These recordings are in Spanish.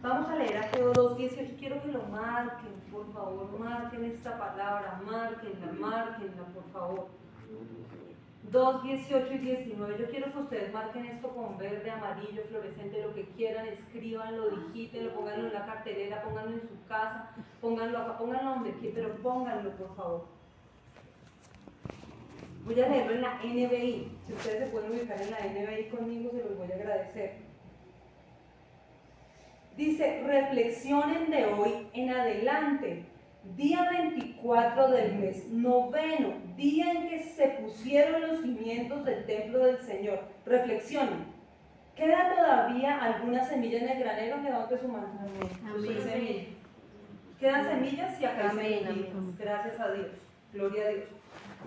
Vamos a leer Ageo 2:18. Quiero que lo marquen, por favor, marquen esta palabra, márquenla, por favor. 2:18 y 19. Yo quiero que ustedes marquen esto con verde, amarillo, fluorescente, lo que quieran, escríbanlo, digítenlo, pónganlo en la cartelera, pónganlo en su casa, pónganlo acá, pónganlo donde quieran, pero pónganlo, por favor. Voy a leerlo en la NBI. Si ustedes se pueden ubicar en la NBI conmigo, se los voy a agradecer. Dice, reflexionen de hoy en adelante, día 24 del mes, noveno, día en que se pusieron los cimientos del templo del Señor. Reflexionen. ¿Queda todavía alguna semilla en el granero? Levante su mano. Amén. ¿Quedan semillas? Y acá hay semillas. Gracias a Dios. Gloria a Dios.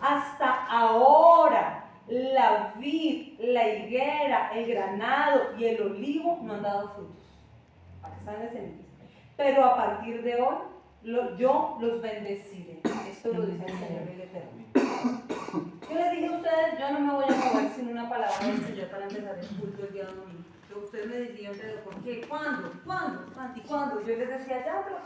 Hasta ahora, la vid, la higuera, el granado y el olivo no han dado frutos. Aquí están las semillas. Pero a partir de hoy, yo los bendeciré. Esto lo dice el Señor el Eterno. Yo les dije a ustedes, yo no me voy a mover sin una palabra del Señor para empezar el culto el día domingo. Ustedes me decían, pero ¿por qué? ¿Cuándo? ¿Y cuándo? Yo les decía, ya dentro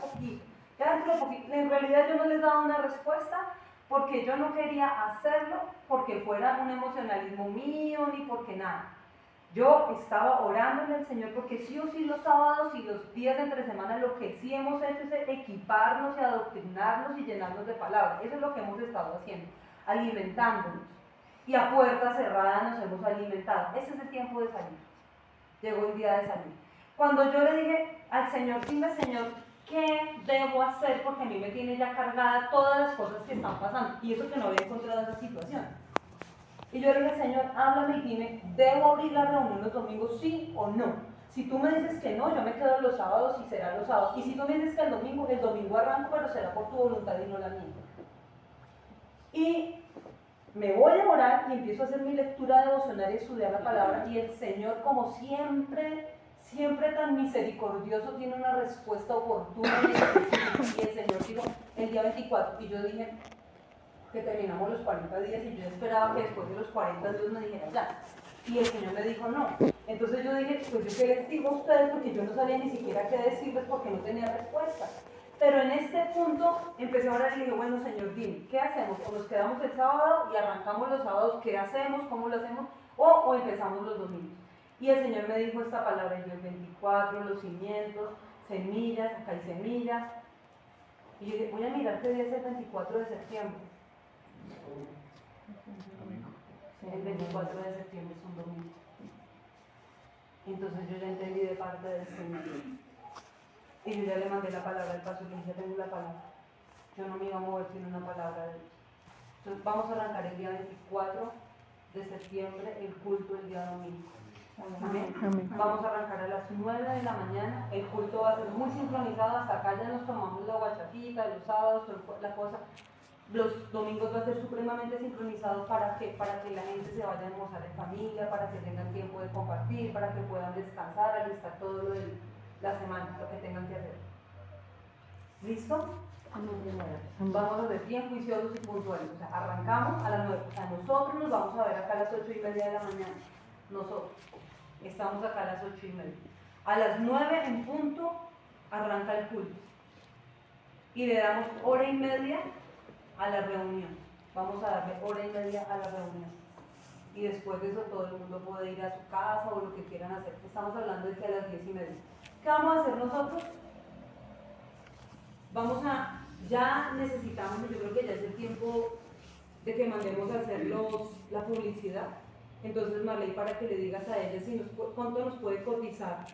de poquito. En realidad yo no les daba una respuesta porque yo no quería hacerlo porque fuera un emocionalismo mío ni porque nada. Yo estaba orándole al Señor porque sí o sí los sábados y los días de entre semana lo que sí hemos hecho es equiparnos y adoctrinarnos y llenarnos de palabras. Eso es lo que hemos estado haciendo, alimentándonos. Y a puerta cerrada nos hemos alimentado. Ese es el tiempo de salir. Llegó el día de salir. Cuando yo le dije al Señor, dime Señor, ¿qué debo hacer? Porque a mí me tiene ya cargada todas las cosas que están pasando. Y eso que no había encontrado esa situación. Y yo le dije, Señor, háblame y dime, ¿debo abrir la reunión los domingos, sí o no? Si tú me dices que no, yo me quedo los sábados y será los sábados. Y si tú me dices que el domingo arranco, pero será por tu voluntad y no la mía. Y me voy a orar y empiezo a hacer mi lectura devocional y estudiar la palabra. Y el Señor, como siempre tan misericordioso, tiene una respuesta oportuna. Y el Señor dijo, el día 24. Y yo dije, que terminamos los 40 días y yo esperaba que después de los 40 Dios me dijera ya. Y el Señor me dijo no. Entonces yo dije, pues yo qué les digo a ustedes porque yo no sabía ni siquiera qué decirles porque no tenía respuesta. Pero en este punto empecé a orar y le dije, bueno Señor, dime, ¿qué hacemos? ¿O nos quedamos el sábado y arrancamos los sábados? ¿Qué hacemos? ¿Cómo lo hacemos? ¿O empezamos los domingos? Y el Señor me dijo esta palabra, y yo el 24, los cimientos, semillas, acá hay semillas. Y yo dije, voy a mirar qué día es el 24 de septiembre. El 24 de septiembre es un domingo. Entonces yo ya entendí de parte del Señor. Y yo ya le mandé la palabra al pastor, y ya tengo la palabra. Yo no me iba a mover sin una palabra de Dios. Entonces vamos a arrancar el día 24 de septiembre, el culto el día domingo. Amén. Amén. Vamos a arrancar a las 9 de la mañana. El culto va a ser muy sincronizado. Hasta acá ya nos tomamos la guachafita, los sábados, la cosa. Los domingos va a ser supremamente sincronizado para que la gente se vaya a almorzar en familia, para que tengan tiempo de compartir, para que puedan descansar, alistar todo lo de la semana, lo que tengan que hacer. ¿Listo? Amén. Vamos a ser bien juiciosos y puntuales. O sea, arrancamos a las 9. O sea, nosotros nos vamos a ver acá a las 8:30 de la mañana. Nosotros estamos acá a las 8:30. A las 9 en punto arranca el culto. Y le damos hora y media a la reunión. Vamos a darle hora y media a la reunión. Y después de eso todo el mundo puede ir a su casa o lo que quieran hacer. Estamos hablando de que a las 10:30. ¿Qué vamos a hacer nosotros? Ya necesitamos, yo creo que ya es el tiempo de que mandemos a hacer la publicidad. Entonces, Marley, para que le digas a ella cuánto nos puede cotizar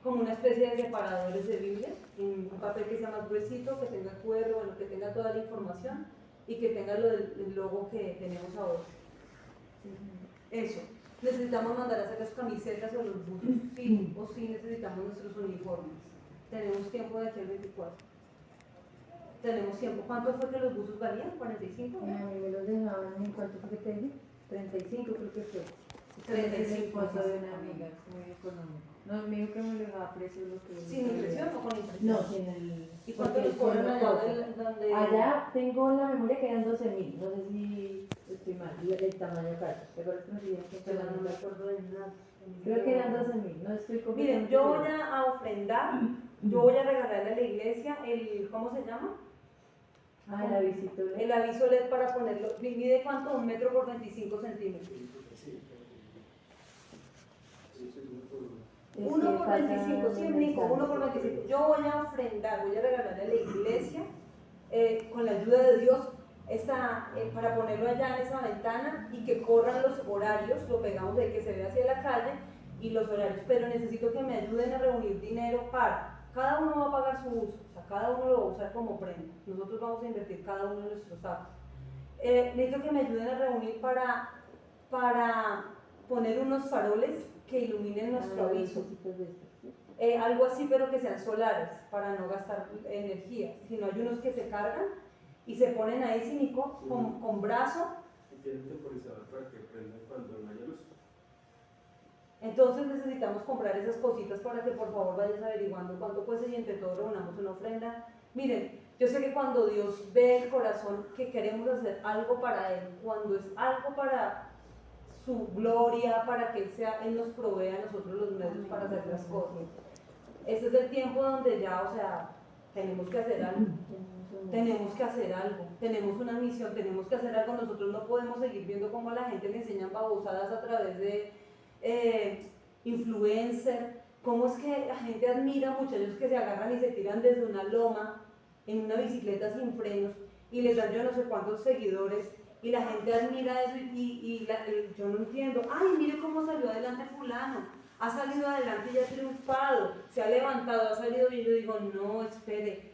como una especie de separadores de Biblia, un papel que sea más gruesito, que tenga QR, bueno, que tenga toda la información y que tenga el logo que tenemos ahora. Eso. Necesitamos mandar a hacer las camisetas o los buzos, sí, o sí necesitamos nuestros uniformes. Tenemos tiempo de aquí al 24. Tenemos tiempo. ¿Cuánto fue que los buzos valían? ¿45? A mí me los dejaban en cuánto fue que te dije. 35 creo que fue. 35 de una amiga, es muy económico. No, me dijo que me lo dejaba a precio lo que... ¿Sin impresión o con impresión? No, sin el... ¿Y cuánto los cobran allá donde...? Allá tengo en la memoria que eran 12.000, no sé si estoy mal, el tamaño acá. ¿Te acuerdas que nos dijeron que Pero no me era? acuerdo de nada. Creo que eran 12.000, no estoy Miren, completamente yo voy segura. a ofrendar, yo voy a regalarle a la iglesia ¿cómo se llama? Ah, el avisito. El aviso LED para ponerlo. ¿Mide cuánto? 1 metro por 25 centímetros. 1 por 25, sí, Nico, 1 por 25. Yo voy a ofrendar, voy a regalarle a la iglesia, con la ayuda de Dios, para ponerlo allá en esa ventana y que corran los horarios, lo pegamos de que se vea hacia la calle y los horarios, pero necesito que me ayuden a reunir dinero cada uno va a pagar su uso, o sea, cada uno lo va a usar como prenda, nosotros vamos a invertir cada uno en nuestros actos. Necesito que me ayuden a reunir para poner unos faroles que iluminen nuestro aviso. Algo así, pero que sean solares, para no gastar energía, sino hay unos que se cargan y se ponen ahí, cínico, con brazo. Y tienen temporizador para que prenda cuando no haya luz. Entonces necesitamos comprar esas cositas para que por favor vayas averiguando cuánto cuesta y entre todos reunamos una ofrenda. Miren, yo sé que cuando Dios ve el corazón que queremos hacer algo para Él, cuando es algo para su gloria, para que Él nos provea a nosotros los medios para hacer las cosas. Este es el tiempo donde ya, o sea, tenemos que hacer algo. Tenemos que hacer algo, tenemos una misión, tenemos que hacer algo. Nosotros no podemos seguir viendo cómo a la gente le enseñan babosadas a través de influencer, cómo es que la gente admira a muchachos que se agarran y se tiran desde una loma en una bicicleta sin frenos y les dan yo no sé cuántos seguidores y la gente admira eso yo no entiendo. Ay, mire cómo salió adelante fulano, ha salido adelante y ha triunfado, se ha levantado, ha salido y yo digo, no, espere.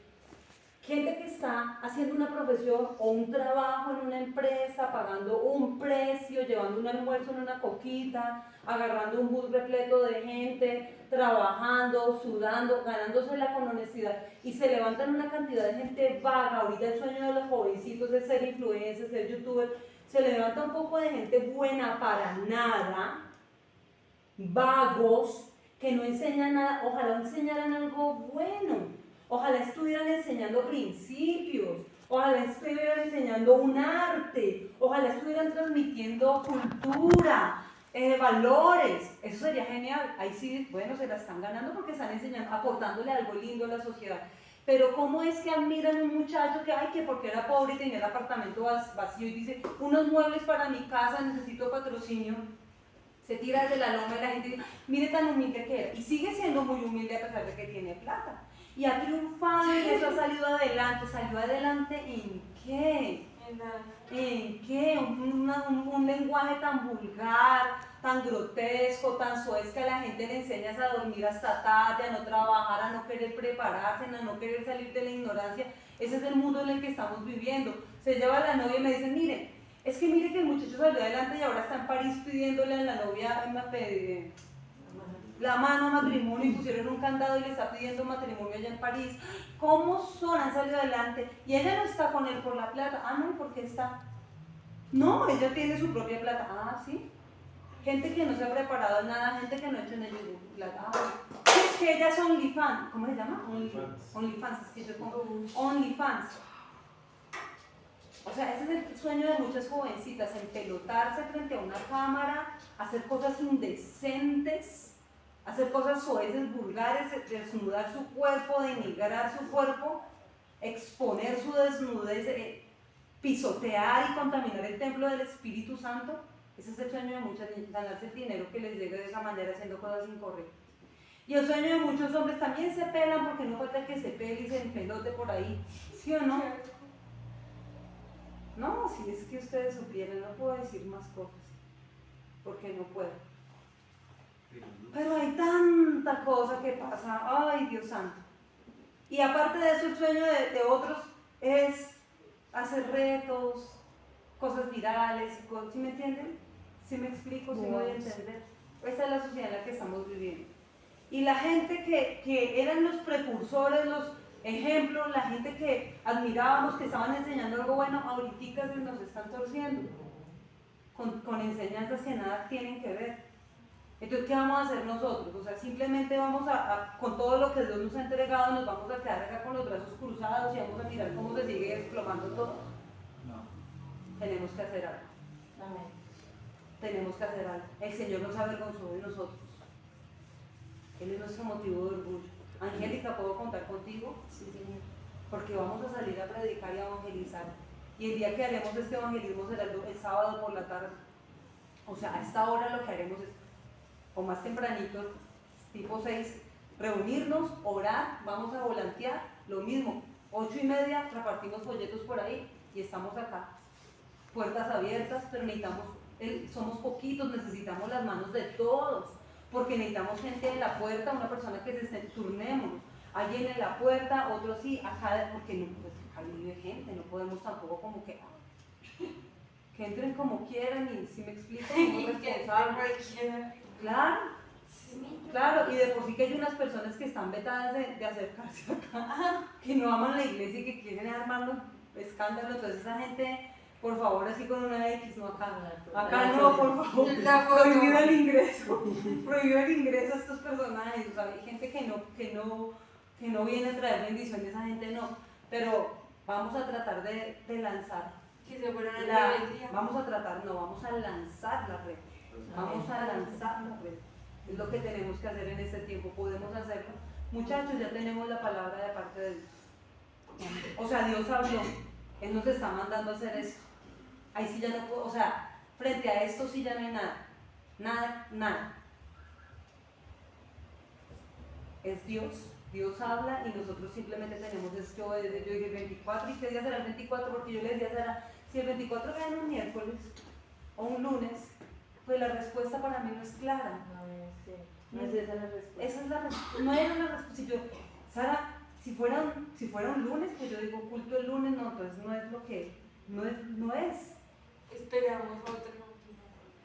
Gente que está haciendo una profesión o un trabajo en una empresa, pagando un precio, llevando un almuerzo en una coquita, agarrando un bus repleto de gente, trabajando, sudando, ganándosela con honestidad, y se levantan una cantidad de gente vaga. Ahorita el sueño de los jovencitos es ser influencer, ser youtuber. Se levanta un poco de gente buena para nada, vagos, que no enseñan nada. Ojalá enseñaran algo bueno. Ojalá estuvieran enseñando principios, ojalá estuvieran enseñando un arte, ojalá estuvieran transmitiendo cultura, valores. Eso sería genial. Ahí sí, bueno, se la están ganando porque están enseñando, aportándole algo lindo a la sociedad. Pero ¿cómo es que admiran a un muchacho que porque era pobre y tenía el apartamento vacío y dice, unos muebles para mi casa, necesito patrocinio? Se tira desde la loma y la gente dice, mire tan humilde que era. Y sigue siendo muy humilde a pesar de que tiene plata. Y ha triunfado y eso ha salido adelante. ¿Salió adelante en qué? ¿En qué? Un lenguaje tan vulgar, tan grotesco, tan soez que a la gente le enseñas a dormir hasta tarde, a no trabajar, a no querer prepararse, a no querer salir de la ignorancia. Ese es el mundo en el que estamos viviendo. Se lleva a la novia y me dicen, mire, es que mire que el muchacho salió adelante y ahora está en París pidiéndole a la novia la mano a matrimonio y pusieron un candado y le está pidiendo matrimonio allá en París. ¿Cómo son? Han salido adelante y ella no está con él por la plata. Ah, no, ¿y por qué está? No, ella tiene su propia plata. Ah, sí. Gente que no se ha preparado en nada, gente que no ha hecho en ellos plata. Ah, es que ella es OnlyFans. ¿Cómo se llama? OnlyFans. Es que yo pongo OnlyFans. O sea, ese es el sueño de muchas jovencitas, empelotarse frente a una cámara, hacer cosas indecentes, hacer cosas soeces, vulgares, desnudar su cuerpo, denigrar su cuerpo, exponer su desnudez, pisotear y contaminar el templo del Espíritu Santo. Ese es el sueño de muchas, ganarse el dinero que les llegue de esa manera haciendo cosas incorrectas. Y el sueño de muchos hombres también se pelan porque no falta que se pele y se empelote por ahí, ¿sí o no? No, si es que ustedes supieran, no puedo decir más cosas, porque no puedo. Pero hay tanta cosa que pasa, ay Dios santo. Y aparte de eso, el sueño de otros es hacer retos, cosas virales, ¿sí me entienden? ¿Sí me explico? ¿Sí me voy a entender? Esa es la sociedad en la que estamos viviendo. Y la gente que eran los precursores, los ejemplos, la gente que admirábamos, que estaban enseñando algo bueno, ahorita se nos están torciendo con enseñanzas que nada tienen que ver. Entonces, ¿qué vamos a hacer nosotros? O sea, simplemente vamos con todo lo que Dios nos ha entregado, nos vamos a quedar acá con los brazos cruzados y vamos a mirar cómo se sigue desplomando todo. No. Tenemos que hacer algo. Amén. Tenemos que hacer algo. El Señor nos avergonzó de nosotros. Él es nuestro motivo de orgullo. Angélica, ¿puedo contar contigo? Sí, Señor. Porque vamos a salir a predicar y a evangelizar. Y el día que haremos este evangelismo será el sábado por la tarde. O sea, a esta hora lo que haremos es, o más tempranito, tipo 6, reunirnos, orar, vamos a volantear, lo mismo, 8:30, repartimos folletos por ahí y estamos acá. Puertas abiertas, pero necesitamos, somos poquitos, necesitamos las manos de todos, porque necesitamos gente en la puerta, una persona que se turnemos, alguien en la puerta, otro sí, acá, porque no, pues acá vive gente, no podemos tampoco como que entren como quieran y si me explico, somos responsables. Claro, claro, y de por sí que hay unas personas que están vetadas de acercarse acá, que no aman la iglesia y que quieren armarnos escándalos, entonces esa gente, por favor, así con una X, no acá. Acá no, por favor. Prohibido el ingreso. Prohibido el ingreso a estos personajes. O sea, hay gente que no viene a traer bendición, esa gente no. Pero vamos a tratar de lanzar. Que se fueron a la vamos a tratar, no, vamos a lanzar la red. Vamos a lanzar la red. Es lo que tenemos que hacer en este tiempo. Podemos hacerlo. Muchachos, ya tenemos la palabra de parte de Dios. O sea, Dios habló. Él nos está mandando a hacer esto. Ahí sí ya no puedo, o sea, frente a esto sí ya no hay nada. Nada, nada. Es Dios. Dios habla y nosotros simplemente tenemos esto. Yo dije el 24, ¿y qué día será el 24? Porque yo le decía a Sara, si el 24 era un miércoles o un lunes, pues la respuesta para mí no es clara. No es esa la respuesta. Esa es la respuesta. No era una respuesta. Si yo, Sara, si fuera un lunes, pues yo digo culto el lunes, no, entonces no es lo que, no es. Esperamos otro,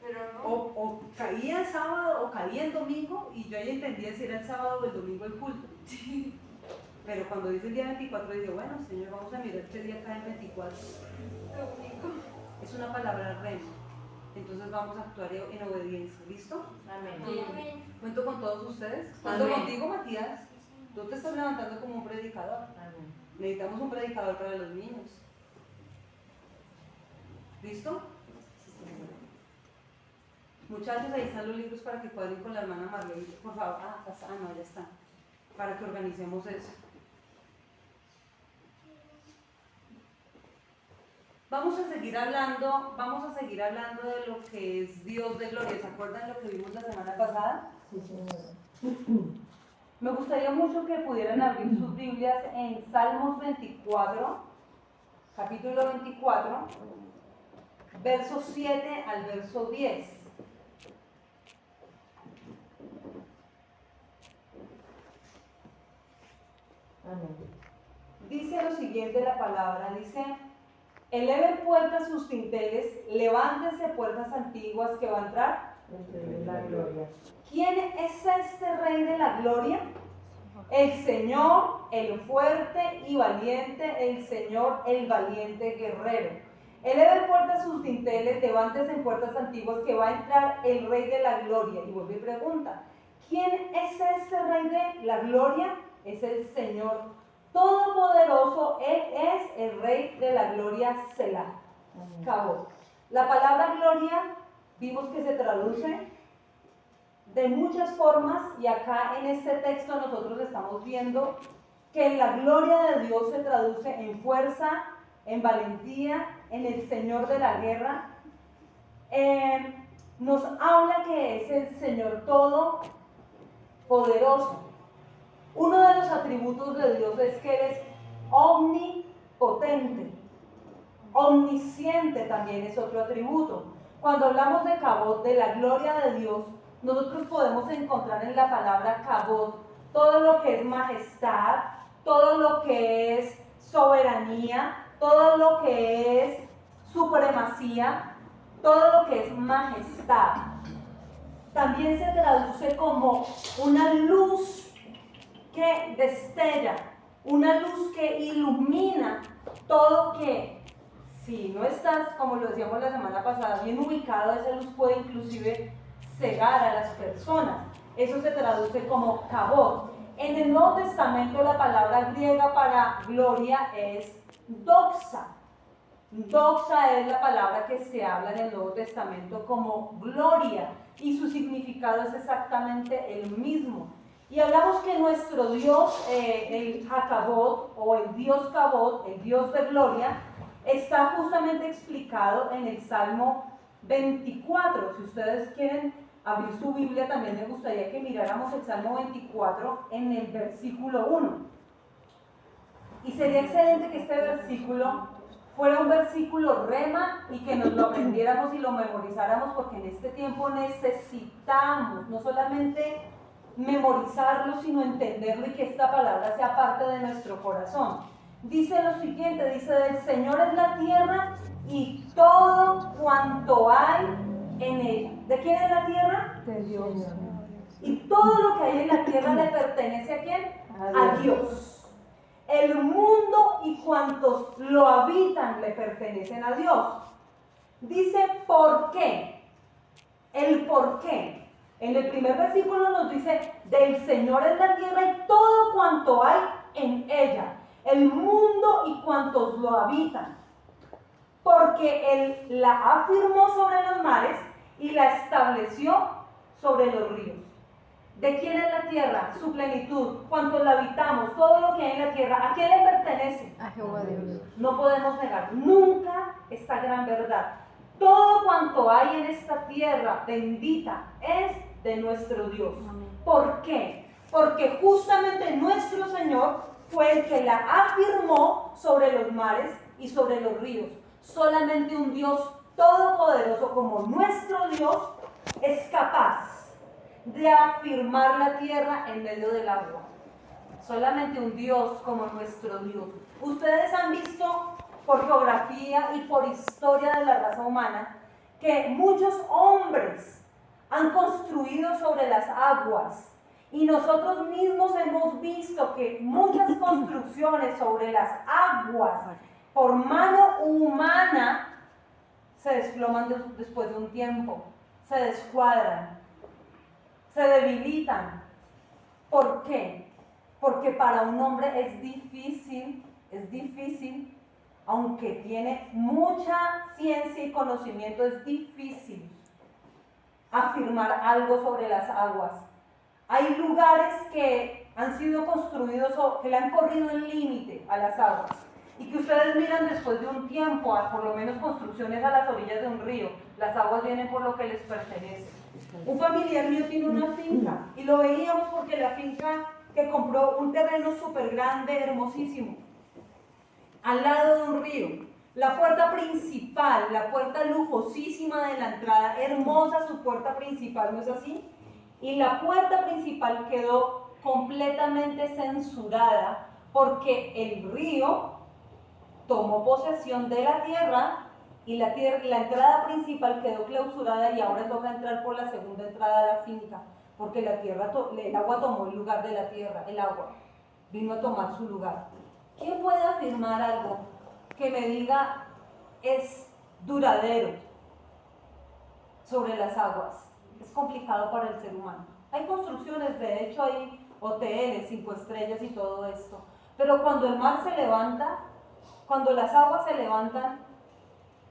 pero no. O caía el sábado o caía el domingo y yo ya entendía si era el sábado o el domingo el culto. Pero cuando dice el día 24 dije, bueno, Señor, vamos a mirar qué día cae el 24. Domingo. Es una palabra rema. Entonces vamos a actuar en obediencia. ¿Listo? Amén. ¿Cuento con todos ustedes? ¿Cuento Amén. contigo, Matías? Tú te estás levantando como un predicador. Amén. Necesitamos un predicador para los niños. ¿Listo? Muchachos, ahí están los libros para que puedan ir con la hermana Marlene. Por favor, no, ya está. Para que organicemos eso. Vamos a seguir hablando de lo que es Dios de gloria. ¿Se acuerdan de lo que vimos la semana pasada? Sí, señora. Me gustaría mucho que pudieran abrir sus Biblias en Salmos 24, capítulo 24, verso 7 al verso 10. Amén. Dice lo siguiente la palabra, dice, eleven puertas sus dinteles, levántense puertas antiguas que va a entrar. El Rey de la gloria. ¿Quién es este Rey de la gloria? El Señor, el fuerte y valiente, el Señor, el valiente guerrero. Eleven puertas sus dinteles, levántense en puertas antiguas que va a entrar el Rey de la gloria. Y vuelve y pregunta, ¿quién es este Rey de la gloria? Es el Señor Todopoderoso, Él es el Rey de la gloria, Selah. Cabo. La palabra gloria, vimos que se traduce de muchas formas y acá en este texto nosotros estamos viendo que la gloria de Dios se traduce en fuerza, en valentía, en el Señor de la guerra. Nos habla que es el Señor Todopoderoso. Uno de los atributos de Dios es que Él es omnipotente. Omnisciente también es otro atributo. Cuando hablamos de Kabod, de la gloria de Dios, nosotros podemos encontrar en la palabra Kabod todo lo que es majestad, todo lo que es soberanía, todo lo que es supremacía, todo lo que es majestad. También se traduce como una luz que destella, una luz que ilumina todo, que si no estás, como lo decíamos la semana pasada, bien ubicado, esa luz puede inclusive cegar a las personas. Eso se traduce como Kabod. En el Nuevo Testamento la palabra griega para gloria es doxa. Doxa es la palabra que se habla en el Nuevo Testamento como gloria y su significado es exactamente el mismo. Y hablamos que nuestro Dios, el Jacabot o el Dios Cabot, el Dios de gloria, está justamente explicado en el Salmo 24. Si ustedes quieren abrir su Biblia, también me gustaría que miráramos el Salmo 24 en el versículo 1. Y sería excelente que este versículo fuera un versículo rema y que nos lo aprendiéramos y lo memorizáramos, porque en este tiempo necesitamos no solamente memorizarlo, sino entenderlo y que esta palabra sea parte de nuestro corazón. Dice lo siguiente, dice: del Señor es la tierra y todo cuanto hay en ella. ¿De quién es la tierra? De Dios. Y todo lo que hay en la tierra le pertenece ¿a quién? A Dios. El mundo y cuantos lo habitan le pertenecen a Dios. Dice ¿por qué? El por qué. En el primer versículo nos dice: del Señor es la tierra y todo cuanto hay en ella, el mundo y cuantos lo habitan. Porque Él la afirmó sobre los mares y la estableció sobre los ríos. ¿De quién es la tierra? Su plenitud, cuántos la habitamos, todo lo que hay en la tierra, ¿a quién le pertenece? A Jehová Dios. No podemos negar nunca esta gran verdad. Todo cuanto hay en esta tierra bendita es de nuestro Dios. ¿Por qué? Porque justamente nuestro Señor fue el que la afirmó sobre los mares y sobre los ríos. Solamente un Dios todopoderoso como nuestro Dios es capaz de afirmar la tierra en medio del agua. Solamente un Dios como nuestro Dios. Ustedes han visto por geografía y por historia de la raza humana que muchos hombres han construido sobre las aguas, y nosotros mismos hemos visto que muchas construcciones sobre las aguas por mano humana se desploman después de un tiempo, se descuadran, se debilitan. ¿Por qué? Porque para un hombre es difícil, aunque tiene mucha ciencia y conocimiento, es difícil afirmar algo sobre las aguas. Hay lugares que han sido construidos o que le han corrido el límite a las aguas y que ustedes miran después de un tiempo, por lo menos construcciones a las orillas de un río, las aguas vienen por lo que les pertenece. Un familiar mío tiene una finca y lo veíamos porque la finca que compró un terreno súper grande, hermosísimo, al lado de un río. La puerta principal, la puerta lujosísima de la entrada, hermosa su puerta principal, ¿no es así? Y la puerta principal quedó completamente censurada porque el río tomó posesión de la tierra y la entrada principal quedó clausurada, y ahora toca entrar por la segunda entrada a la finca porque el agua tomó el lugar de la tierra, el agua vino a tomar su lugar. ¿Quién puede afirmar algo que me diga es duradero sobre las aguas? Es complicado para el ser humano. Hay construcciones, de hecho hay hoteles, 5 estrellas y todo esto, pero cuando el mar se levanta, cuando las aguas se levantan,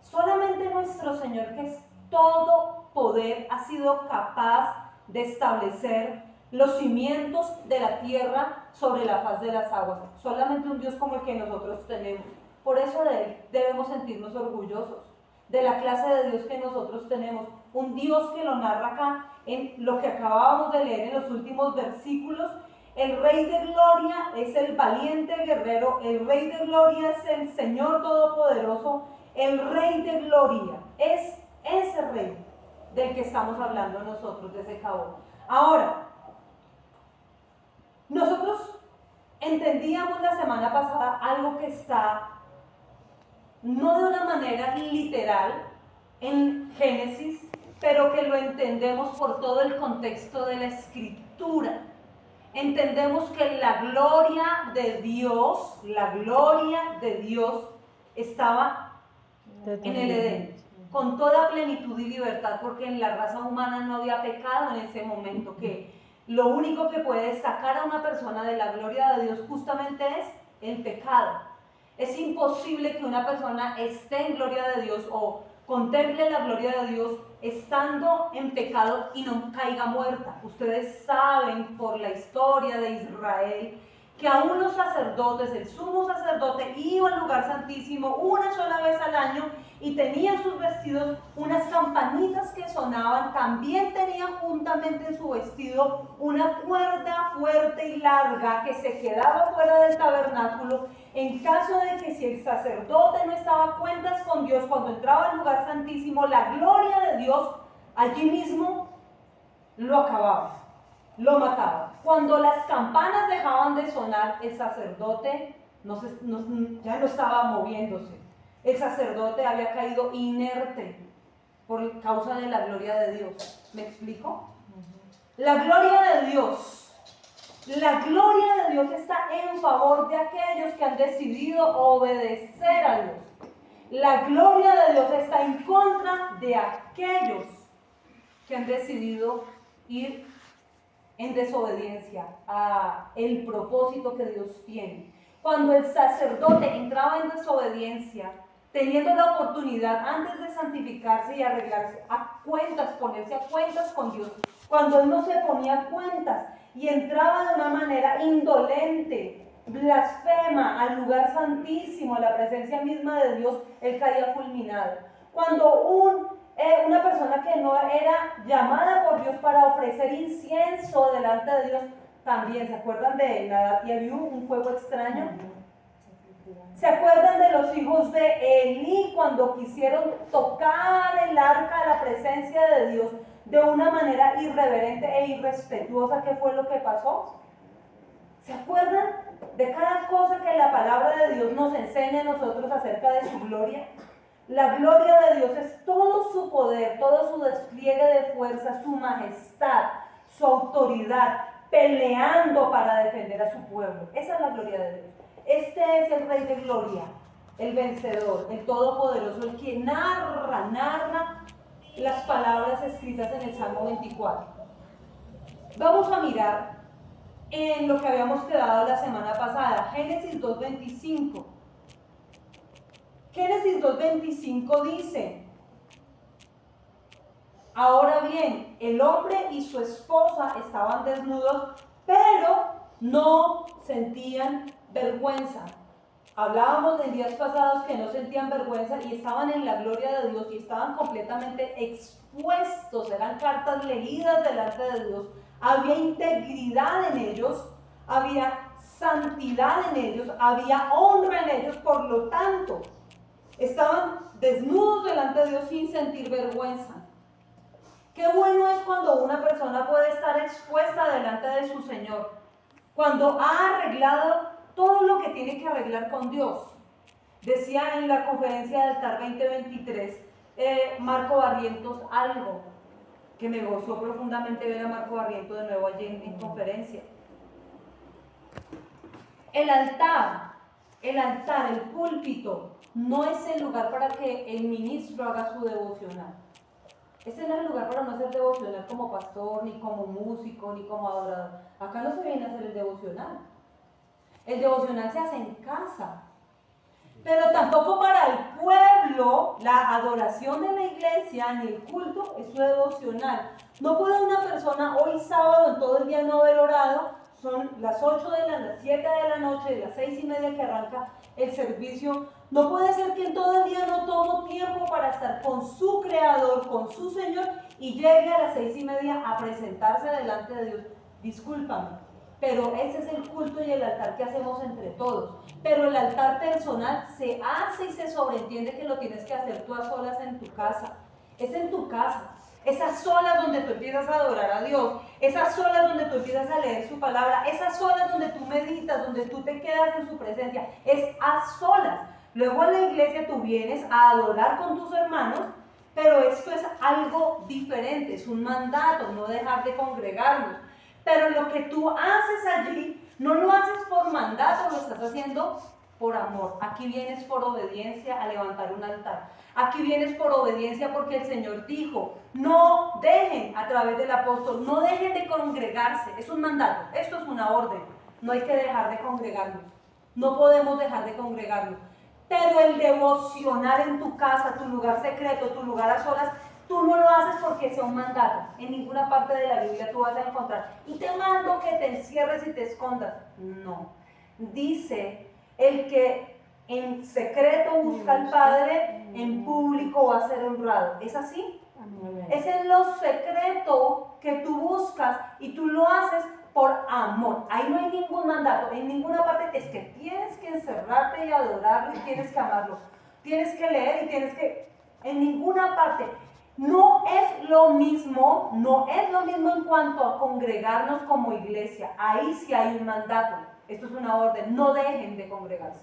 solamente nuestro Señor, que es todo poder, ha sido capaz de establecer los cimientos de la tierra sobre la faz de las aguas. Solamente un Dios como el que nosotros tenemos. Por eso de Él debemos sentirnos orgullosos, de la clase de Dios que nosotros tenemos. Un Dios que lo narra acá en lo que acabábamos de leer en los últimos versículos. El Rey de Gloria es el valiente guerrero, el Rey de Gloria es el Señor Todopoderoso, el Rey de Gloria es ese Rey del que estamos hablando nosotros desde Cabo. Ahora, nosotros entendíamos la semana pasada algo que está no de una manera literal en Génesis, pero que lo entendemos por todo el contexto de la Escritura. Entendemos que la gloria de Dios estaba en el Edén, con toda plenitud y libertad, porque en la raza humana no había pecado en ese momento, que lo único que puede sacar a una persona de la gloria de Dios justamente es el pecado. Es imposible que una persona esté en gloria de Dios o contemple la gloria de Dios estando en pecado y no caiga muerta. Ustedes saben por la historia de Israel que aún los sacerdotes, el sumo sacerdote, iba al lugar santísimo una sola vez al año y tenían sus vestidos unas campanitas que sonaban. También tenían juntamente en su vestido una cuerda fuerte y larga que se quedaba fuera del tabernáculo en caso de que si el sacerdote no estaba a cuentas con Dios cuando entraba al lugar santísimo, la gloria de Dios allí mismo lo acababa, lo mataba. Cuando las campanas dejaban de sonar, el sacerdote ya no estaba moviéndose. El sacerdote había caído inerte por causa de la gloria de Dios. ¿Me explico? La gloria de Dios está en favor de aquellos que han decidido obedecer a Dios. La gloria de Dios está en contra de aquellos que han decidido ir en desobediencia a el propósito que Dios tiene. Cuando el sacerdote entraba en desobediencia, teniendo la oportunidad antes de santificarse y arreglarse a cuentas, ponerse a cuentas con Dios, cuando él no se ponía a cuentas y entraba de una manera indolente, blasfema al lugar santísimo, a la presencia misma de Dios, él caía fulminado. Cuando una persona que no era llamada por Dios para ofrecer incienso delante de Dios, también, ¿se acuerdan de Nadab y Abiú, un fuego extraño? ¿Se acuerdan de los hijos de Elí cuando quisieron tocar el arca de la presencia de Dios de una manera irreverente e irrespetuosa? ¿Qué fue lo que pasó? ¿Se acuerdan de cada cosa que la palabra de Dios nos enseña a nosotros acerca de su gloria? La gloria de Dios es todo su poder, todo su despliegue de fuerza, su majestad, su autoridad, peleando para defender a su pueblo. Esa es la gloria de Dios. Este es el Rey de Gloria, el vencedor, el todopoderoso, el que narra las palabras escritas en el Salmo 24. Vamos a mirar en lo que habíamos quedado la semana pasada, Génesis 2:25. Génesis 2:25 dice: ahora bien, el hombre y su esposa estaban desnudos, pero no sentían vergüenza. Hablábamos en días pasados que no sentían vergüenza y estaban en la gloria de Dios y estaban completamente expuestos, eran cartas leídas delante de Dios, había integridad en ellos, había santidad en ellos, había honra en ellos, por lo tanto, estaban desnudos delante de Dios sin sentir vergüenza. Qué bueno es cuando una persona puede estar expuesta delante de su Señor, cuando ha arreglado todo lo que tiene que arreglar con Dios. Decía en la conferencia de altar 2023 Marco Barrientos algo que me gozó profundamente ver a Marco Barrientos de nuevo allí en conferencia. El altar, el púlpito, no es el lugar para que el ministro haga su devocional. Este no es el lugar para no hacer devocional como pastor, ni como músico, ni como adorador. Acá no se viene a hacer el devocional. El devocional se hace en casa. Pero tampoco para el pueblo, la adoración de la iglesia ni el culto es su devocional. No puede una persona hoy sábado en todo el día no haber orado. Son las 7 de la noche, de las 6:30 que arranca el servicio. No puede ser que en todo el día no tomo tiempo para estar con su Creador, con su Señor, y llegue a las 6:30 a presentarse delante de Dios. Discúlpame, pero ese es el culto y el altar que hacemos entre todos. Pero el altar personal se hace y se sobreentiende que lo tienes que hacer tú a solas en tu casa. Es en tu casa. Esas solas donde tú empiezas a adorar a Dios, esas solas donde tú empiezas a leer su palabra, esas solas donde tú meditas, donde tú te quedas en su presencia, es a solas. Luego en la iglesia tú vienes a adorar con tus hermanos, pero esto es algo diferente, es un mandato, no dejar de congregarnos. Pero lo que tú haces allí, no lo haces por mandato, lo estás haciendo por amor. Aquí vienes por obediencia a levantar un altar. Aquí vienes por obediencia porque el Señor dijo, no dejen a través del apóstol, no dejen de congregarse. Es un mandato, esto es una orden. No hay que dejar de congregarnos. no podemos dejar de congregarnos. Pero el devocional en tu casa, tu lugar secreto, tu lugar a solas, tú no lo haces porque sea un mandato. En ninguna parte de la Biblia tú vas a encontrar. Y te mando que te encierres y te escondas. No. Dice, el que en secreto busca al Padre, en público va a ser honrado. ¿Es así? Es en lo secreto que tú buscas y tú lo haces por amor. Ahí no hay ningún mandato, en ninguna parte es que tienes que encerrarte y adorarlo y tienes que amarlo. Tienes que leer y tienes que... En ninguna parte. No es lo mismo en cuanto a congregarnos como iglesia. Ahí sí hay un mandato. Esto es una orden. No dejen de congregarse.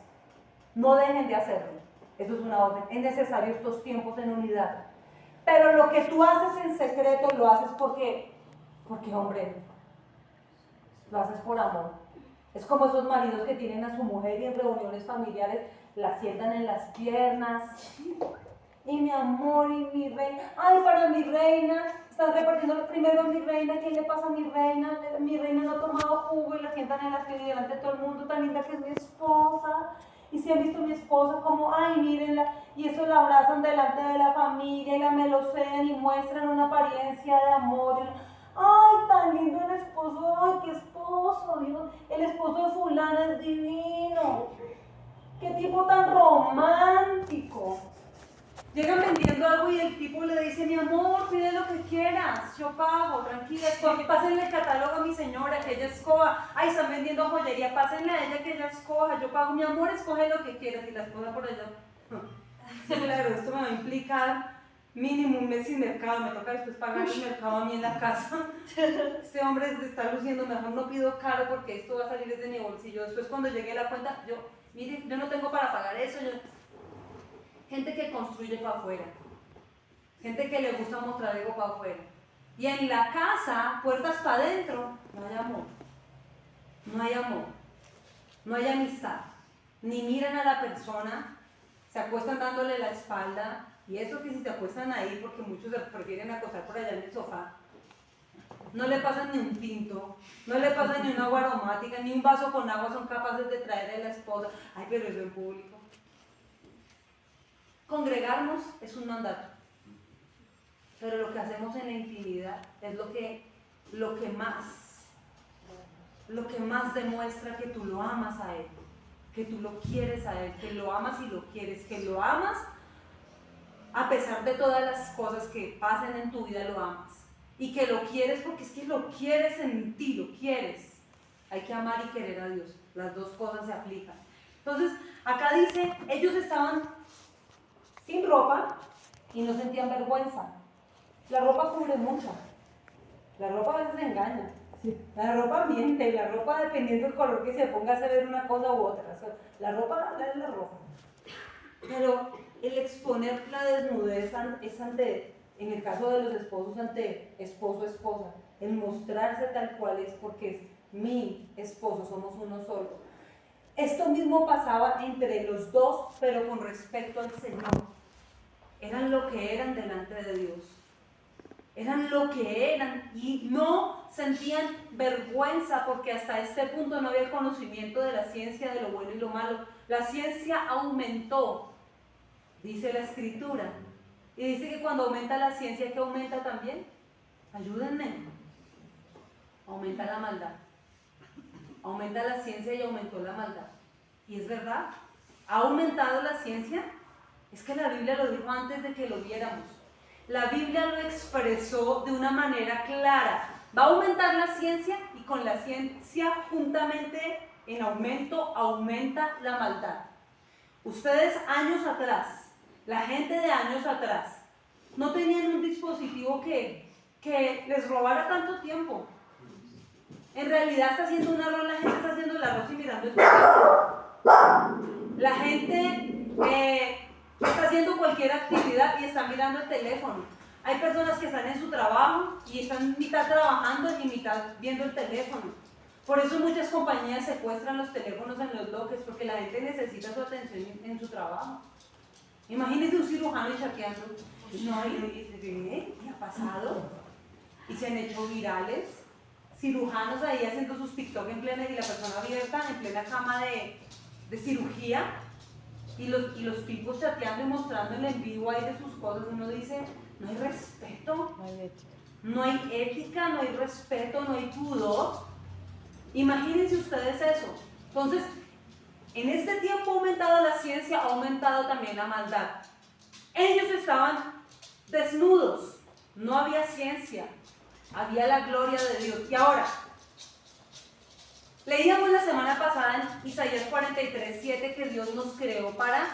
No dejen de hacerlo. Esto es una orden. Es necesario estos tiempos en unidad. Pero lo que tú haces en secreto lo haces porque hombre, lo haces por amor. Es como esos maridos que tienen a su mujer y en reuniones familiares la sientan en las piernas. Y mi amor, y mi reina, ay, para mi reina, están repartiendo primero a mi reina, ¿qué le pasa a mi reina? Mi reina no ha tomado jugo y la sientan en las piernas delante de todo el mundo, tan linda que es mi esposa. Y si han visto a mi esposa como, ay, mírenla, y eso la abrazan delante de la familia y la melosean y muestran una apariencia de amor. Ay, tan lindo el esposo, ay, qué esposo, Dios, el esposo de fulana es divino. Qué tipo tan romántico. Llegan vendiendo algo y el tipo le dice, mi amor, pide lo que quieras, yo pago, tranquila, pásenle el catálogo a mi señora, que ella escoja. Ay, están vendiendo joyería, pásenle a ella que ella escoja, yo pago, mi amor, escoge lo que quieras. Y la esposa por allá, claro, esto me va a implicar mínimo un mes sin mercado, me toca después pagar el mercado a mí en la casa. Este hombre está luciendo, mejor no pido caro porque esto va a salir desde mi bolsillo. Después cuando llegue a la cuenta, mire, yo no tengo para pagar eso. Gente que construye para afuera, gente que le gusta mostrar ego para afuera. Y en la casa, puertas para adentro, no hay amor, no hay amor, no hay amistad. Ni miran a la persona, se acuestan dándole la espalda. Y eso que si se acuestan ahí, porque muchos se prefieren acostar por allá en el sofá, no le pasan ni un tinto, no le pasan ni una agua aromática, ni un vaso con agua son capaces de traerle a la esposa. Ay, pero eso en público. Congregarnos es un mandato, pero lo que hacemos en la intimidad es lo que más demuestra que tú lo amas a Él, que tú lo quieres a Él, que lo amas y lo quieres, que lo amas a pesar de todas las cosas que pasen en tu vida, lo amas, y que lo quieres porque es que lo quieres en ti, lo quieres. Hay que amar y querer a Dios, las dos cosas se aplican. Entonces, acá dice, ellos estaban sin ropa y no sentían vergüenza. La ropa cubre mucho. La ropa a veces engaña. Sí. La ropa miente, la ropa dependiendo del color que se ponga hace ver una cosa u otra. O sea, la ropa es la ropa. Pero el exponer la desnudez es ante, en el caso de los esposos, ante esposo o esposa. El mostrarse tal cual es porque es mi esposo, somos uno solo. Esto mismo pasaba entre los dos, pero con respecto al Señor. Eran lo que eran delante de Dios. Eran lo que eran y no sentían vergüenza porque hasta este punto no había el conocimiento de la ciencia, de lo bueno y lo malo. La ciencia aumentó, dice la Escritura. Y dice que cuando aumenta la ciencia, ¿qué aumenta también? Ayúdenme. Aumenta la maldad. Aumenta la ciencia y aumentó la maldad. Y es verdad, ha aumentado la ciencia. Es que la Biblia lo dijo antes de que lo viéramos. La Biblia lo expresó de una manera clara. Va a aumentar la ciencia y con la ciencia juntamente en aumento aumenta la maldad. Ustedes años atrás, la gente de años atrás, no tenían un dispositivo que les robara tanto tiempo. En realidad está haciendo un arroz, la gente está haciendo el arroz y mirando el teléfono. La gente está haciendo cualquier actividad y está mirando el teléfono. Hay personas que están en su trabajo y están mitad trabajando y mitad viendo el teléfono. Por eso muchas compañías secuestran los teléfonos en los bloques, porque la gente necesita su atención en su trabajo. Imagínense un cirujano y chateando. No, ¿qué ha pasado? Y se han hecho virales. Cirujanos ahí haciendo sus TikTok en plena y la persona abierta en plena cama de cirugía y los tipos chateando y mostrándole en vivo ahí de sus cosas. Uno dice, no hay respeto, No hay ética. no hay ética, no hay respeto, no hay pudor. Imagínense ustedes eso. Entonces, en este tiempo ha aumentado la ciencia, ha aumentado también la maldad. Ellos estaban desnudos, no había ciencia, había la gloria de Dios. Y ahora, leíamos la semana pasada en Isaías 43:7 que Dios nos creó para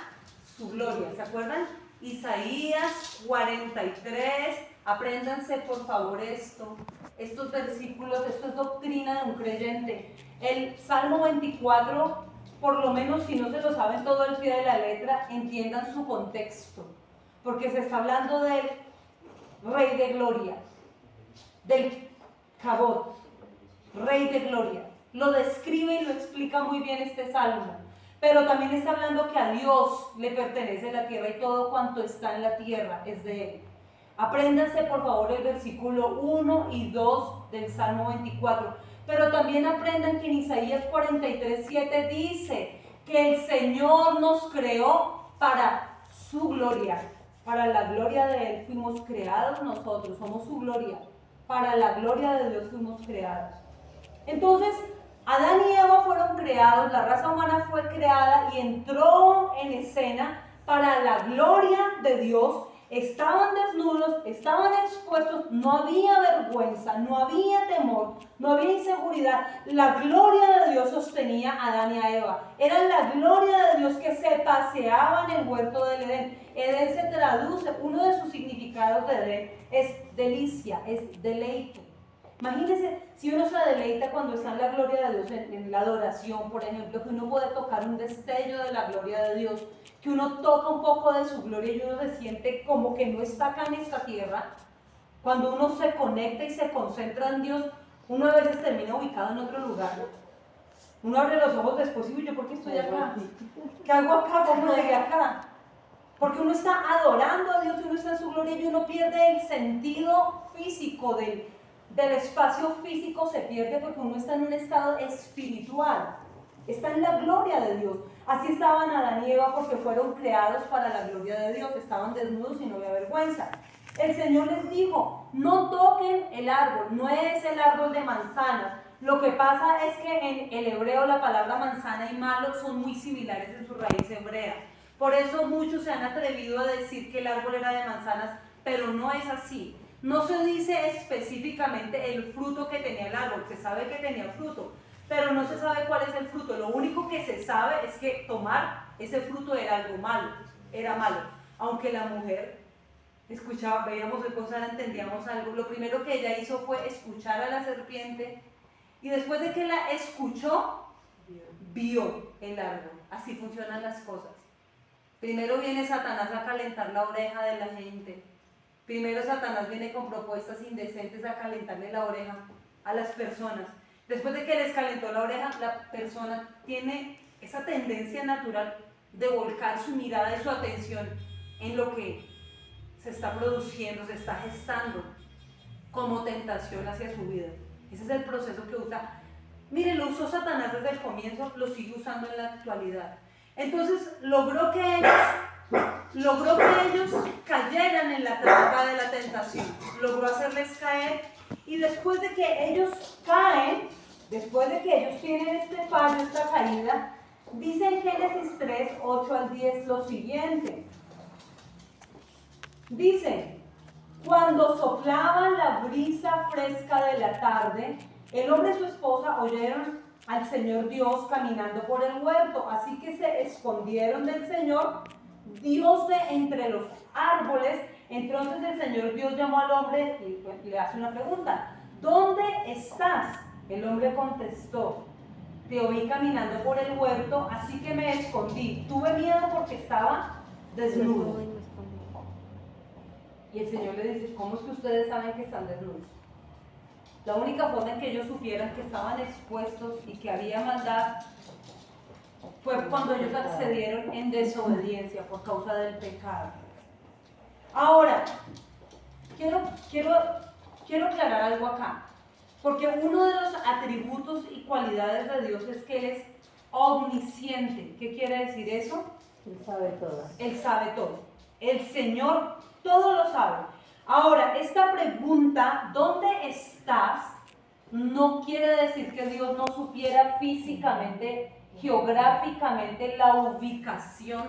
su gloria, ¿se acuerdan? Isaías 43, apréndanse por favor estos versículos, esto es doctrina de un creyente. El Salmo 24, por lo menos si no se lo saben todo al pie de la letra, entiendan su contexto, porque se está hablando del Rey de Gloria, del Cabot, Rey de Gloria. Lo describe y lo explica muy bien este salmo, pero también está hablando que a Dios le pertenece la tierra y todo cuanto está en la tierra es de Él. Apréndanse por favor el versículo 1 y 2 del Salmo 24, pero también aprendan que en Isaías 43:7 dice que el Señor nos creó para su gloria, para la gloria de Él fuimos creados nosotros, somos su gloria, para la gloria de Dios fuimos creados. Entonces, Adán y Eva fueron creados, la raza humana fue creada y entró en escena para la gloria de Dios. Estaban desnudos, estaban expuestos, no había vergüenza, no había temor, no había inseguridad. La gloria de Dios sostenía a Adán y a Eva. Era la gloria de Dios que se paseaba en el huerto del Edén. Edén se traduce, uno de sus significados de Edén es delicia, es deleite. Imagínense si uno se deleita cuando está en la gloria de Dios, en la adoración, por ejemplo, que uno puede tocar un destello de la gloria de Dios, que uno toca un poco de su gloria y uno se siente como que no está acá en esta tierra. Cuando uno se conecta y se concentra en Dios, uno a veces termina ubicado en otro lugar. Uno abre los ojos después y yo, ¿por qué estoy acá? ¿Qué hago acá? ¿Cómo llegué acá? Porque uno está adorando a Dios y uno está en su gloria y uno pierde el sentido físico del espacio físico, se pierde porque uno está en un estado espiritual, está en la gloria de Dios. Así estaban Adán y Eva porque fueron creados para la gloria de Dios, estaban desnudos y no había vergüenza. El Señor les dijo, no toquen el árbol, no es el árbol de manzana. Lo que pasa es que en el hebreo la palabra manzana y malo son muy similares en su raíz hebrea. Por eso muchos se han atrevido a decir que el árbol era de manzanas, pero no es así. No se dice específicamente el fruto que tenía el árbol, se sabe que tenía fruto, pero no se sabe cuál es el fruto. Lo único que se sabe es que tomar ese fruto era algo malo, era malo. Aunque la mujer escuchaba, veíamos de cosas, entendíamos algo. Lo primero que ella hizo fue escuchar a la serpiente y después de que la escuchó, vio el árbol. Así funcionan las cosas. Primero viene Satanás a calentar la oreja de la gente. Primero Satanás viene con propuestas indecentes a calentarle la oreja a las personas. Después de que les calentó la oreja, la persona tiene esa tendencia natural de volcar su mirada y su atención en lo que se está produciendo, se está gestando como tentación hacia su vida. Ese es el proceso que usa. Miren, lo usó Satanás desde el comienzo, lo sigue usando en la actualidad. Entonces logró que ellos cayeran en la trampa de la tentación, logró hacerles caer, y después de que ellos caen, después de que ellos tienen este fallo, esta caída, dice en Génesis 3, 8 al 10 lo siguiente. Dice, cuando soplaba la brisa fresca de la tarde, el hombre y su esposa oyeron al Señor Dios caminando por el huerto, así que se escondieron del Señor Dios de entre los árboles. Entonces el Señor Dios llamó al hombre y le hace una pregunta: ¿dónde estás? El hombre contestó: te oí caminando por el huerto, así que me escondí. Tuve miedo porque estaba desnudo. Y el Señor le dice: ¿cómo es que ustedes saben que están desnudos? La única forma en que ellos supieran que estaban expuestos y que había maldad fue cuando ellos accedieron en desobediencia por causa del pecado. Ahora, quiero aclarar algo acá, porque uno de los atributos y cualidades de Dios es que Él es omnisciente. ¿Qué quiere decir eso? Él sabe todo. Él sabe todo. El Señor todo lo sabe. Ahora, esta pregunta, ¿dónde estás? No quiere decir que Dios no supiera físicamente, geográficamente la ubicación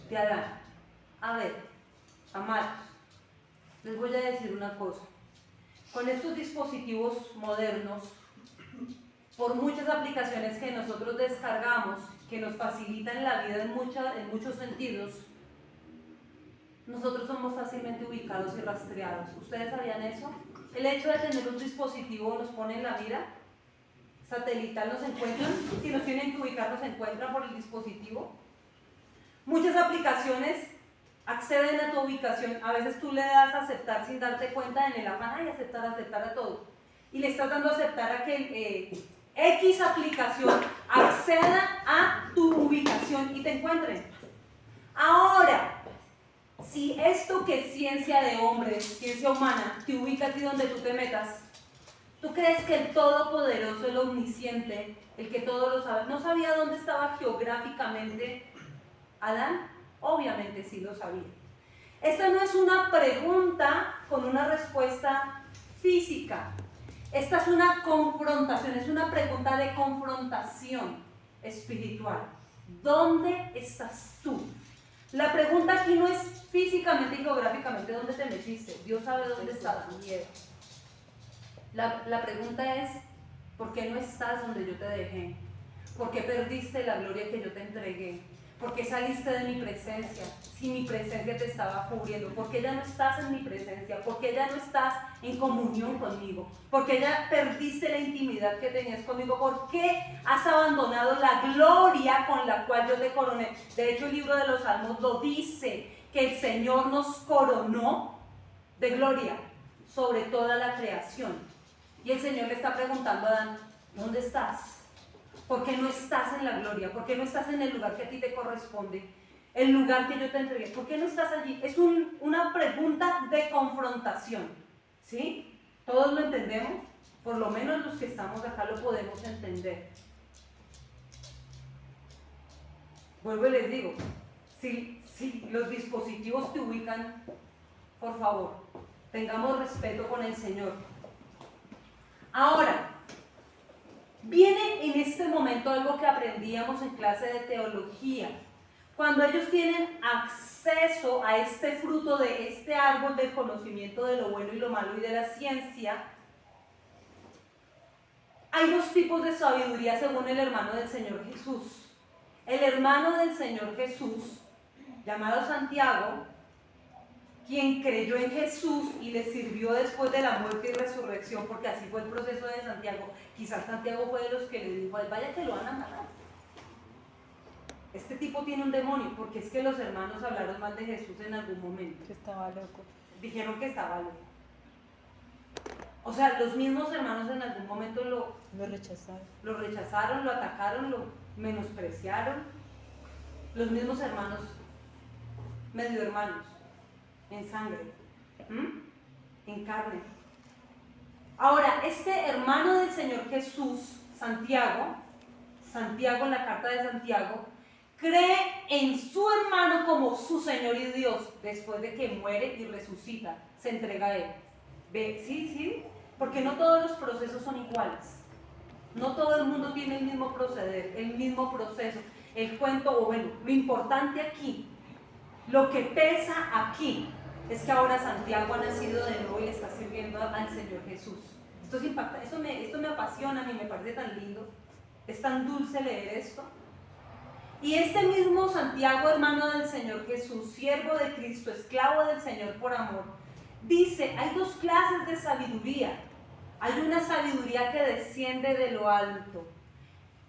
de Adán. A ver, amados, les voy a decir una cosa. Con estos dispositivos modernos, por muchas aplicaciones que nosotros descargamos, que nos facilitan la vida en muchos sentidos, nosotros somos fácilmente ubicados y rastreados. ¿Ustedes sabían eso? El hecho de tener un dispositivo nos pone en la mira satelital, nos encuentran, si nos tienen que ubicar nos encuentran por el dispositivo. Muchas aplicaciones acceden a tu ubicación, a veces tú le das a aceptar sin darte cuenta en el afán de aceptar a todo, y le estás dando a aceptar a que X aplicación acceda a tu ubicación y te encuentren. Ahora, si esto que es ciencia de hombres, ciencia humana, te ubica a ti donde tú te metas, ¿tú crees que el Todopoderoso, el Omnisciente, el que todo lo sabe, no sabía dónde estaba geográficamente Adán? Obviamente sí lo sabía. Esta no es una pregunta con una respuesta física. Esta es una confrontación, es una pregunta de confrontación espiritual. ¿Dónde estás tú? La pregunta aquí no es físicamente y geográficamente dónde te metiste. Dios sabe dónde está tu miedo. La pregunta es, ¿por qué no estás donde yo te dejé? ¿Por qué perdiste la gloria que yo te entregué? ¿Por qué saliste de mi presencia si mi presencia te estaba cubriendo? ¿Por qué ya no estás en mi presencia? ¿Por qué ya no estás en comunión conmigo? ¿Por qué ya perdiste la intimidad que tenías conmigo? ¿Por qué has abandonado la gloria con la cual yo te coroné? De hecho, el libro de los Salmos lo dice, que el Señor nos coronó de gloria sobre toda la creación. Y el Señor le está preguntando a Adán, ¿dónde estás? ¿Por qué no estás en la gloria? ¿Por qué no estás en el lugar que a ti te corresponde? El lugar que yo te entregué. ¿Por qué no estás allí? Es una pregunta de confrontación. ¿Sí? ¿Todos lo entendemos? Por lo menos los que estamos acá lo podemos entender. Vuelvo y les digo, si los dispositivos te ubican, por favor, tengamos respeto con el Señor. Ahora, viene en este momento algo que aprendíamos en clase de teología. Cuando ellos tienen acceso a este fruto de este árbol del conocimiento de lo bueno y lo malo y de la ciencia, hay dos tipos de sabiduría según el hermano del Señor Jesús. El hermano del Señor Jesús, llamado Santiago, quien creyó en Jesús y le sirvió después de la muerte y resurrección, porque así fue el proceso de Santiago. Quizás Santiago fue de los que le dijo, vaya que lo van a matar. Este tipo tiene un demonio, porque es que los hermanos hablaron mal de Jesús en algún momento. Que estaba loco. Dijeron que estaba loco. O sea, los mismos hermanos en algún momento Lo rechazaron. lo rechazaron, lo atacaron, lo menospreciaron. Los mismos hermanos, medio hermanos, en sangre, en carne. Ahora, este hermano del Señor Jesús, Santiago, en la carta de Santiago, cree en su hermano como su Señor y Dios, después de que muere y resucita, se entrega a él. ¿Ve? Sí, porque no todos los procesos son iguales. No todo el mundo tiene el mismo proceder, el mismo proceso. El cuento, o bueno, lo importante aquí, lo que pesa aquí, es que ahora Santiago ha nacido de nuevo y le está sirviendo al Señor Jesús. Esto es impactante, esto me apasiona, a mí me parece tan lindo, es tan dulce leer esto. Y este mismo Santiago, hermano del Señor Jesús, siervo de Cristo, esclavo del Señor por amor, dice, hay dos clases de sabiduría. Hay una sabiduría que desciende de lo alto.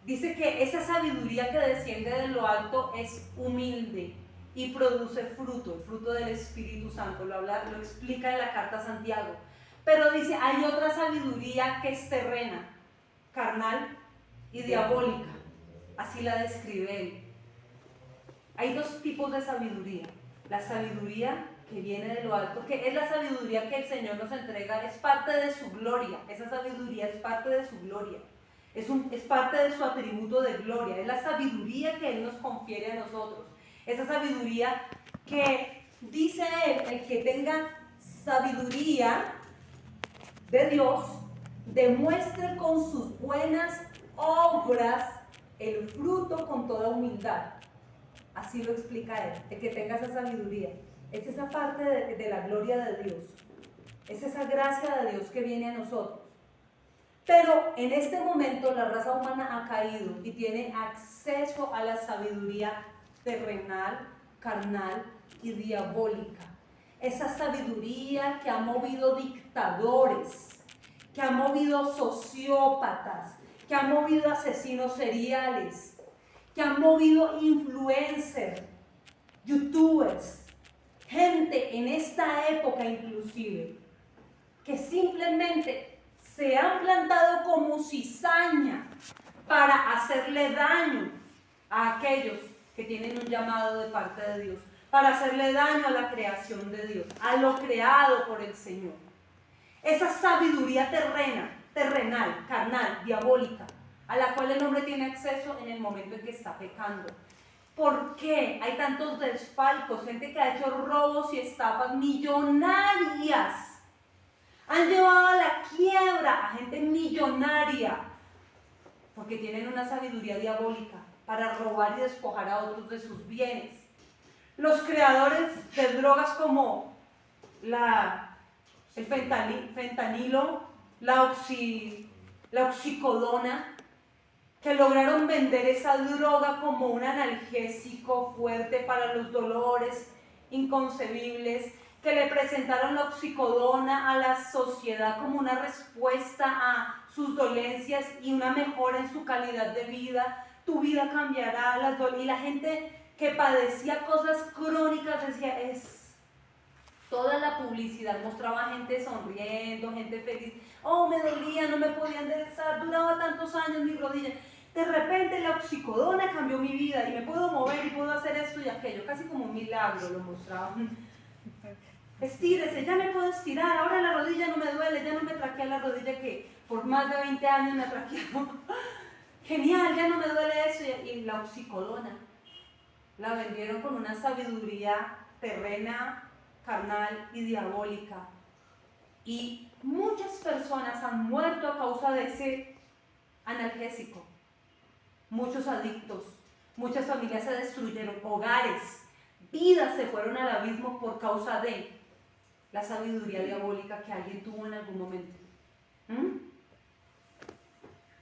Dice que esa sabiduría que desciende de lo alto es humilde y produce fruto, el fruto del Espíritu Santo. Lo explica en la carta a Santiago. Pero dice, hay otra sabiduría que es terrena, carnal y diabólica. Así la describe él. Hay dos tipos de sabiduría. La sabiduría que viene de lo alto, que es la sabiduría que el Señor nos entrega, es parte de su gloria. Esa sabiduría es parte de su gloria. Es parte de su atributo de gloria, es la sabiduría que Él nos confiere a nosotros. Esa sabiduría que dice Él, el que tenga sabiduría de Dios, demuestre con sus buenas obras el fruto con toda humildad. Así lo explica Él, el que tenga esa sabiduría. Es esa parte de la gloria de Dios. Es esa gracia de Dios que viene a nosotros. Pero en este momento la raza humana ha caído y tiene acceso a la sabiduría terrenal, carnal y diabólica. Esa sabiduría que ha movido dictadores, que ha movido sociópatas, que ha movido asesinos seriales, que ha movido influencers, youtubers, gente en esta época inclusive, que simplemente se han plantado como cizaña para hacerle daño a aquellos que tienen un llamado de parte de Dios, para hacerle daño a la creación de Dios, a lo creado por el Señor. Esa sabiduría terrenal, carnal, diabólica, a la cual el hombre tiene acceso en el momento en que está pecando. ¿Por qué hay tantos desfalcos? Gente que ha hecho robos y estafas millonarias. Han llevado a la quiebra a gente millonaria porque tienen una sabiduría diabólica para robar y despojar a otros de sus bienes. Los creadores de drogas como el fentanilo, la oxicodona, que lograron vender esa droga como un analgésico fuerte para los dolores inconcebibles, que le presentaron la oxicodona a la sociedad como una respuesta a sus dolencias y una mejora en su calidad de vida. Tu vida cambiará, y la gente que padecía cosas crónicas decía, toda la publicidad mostraba gente sonriendo, gente feliz. Oh, me dolía, no me podía enderezar, duraba tantos años mi rodilla. De repente la oxicodona cambió mi vida y me puedo mover y puedo hacer esto y aquello, casi como un milagro lo mostraban. Estírese, ya me puedo estirar, ahora la rodilla no me duele, ya no me traquea la rodilla que por más de 20 años me ha traqueado. Genial, ya no me duele eso. Y la oxicodona la vendieron con una sabiduría terrena, carnal y diabólica. Y muchas personas han muerto a causa de ese analgésico. Muchos adictos, muchas familias se destruyeron, hogares, vidas se fueron al abismo por causa de la sabiduría diabólica que alguien tuvo en algún momento.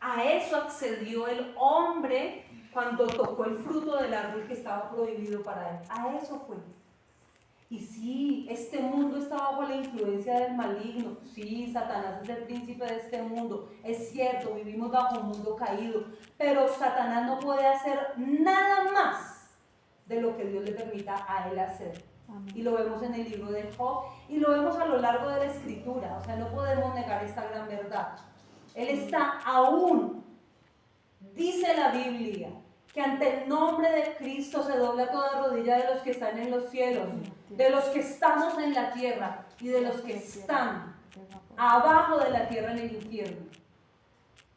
A eso accedió el hombre cuando tocó el fruto del árbol que estaba prohibido para él. A eso fue. Y sí, este mundo está bajo la influencia del maligno. Sí, Satanás es el príncipe de este mundo. Es cierto, vivimos bajo un mundo caído. Pero Satanás no puede hacer nada más de lo que Dios le permita a él hacer. Amén. Y lo vemos en el libro de Job y lo vemos a lo largo de la escritura. O sea, no podemos negar esta gran verdad. Él está aún, dice la Biblia, que ante el nombre de Cristo se dobla toda rodilla de los que están en los cielos, de los que estamos en la tierra y de los que están abajo de la tierra en el infierno.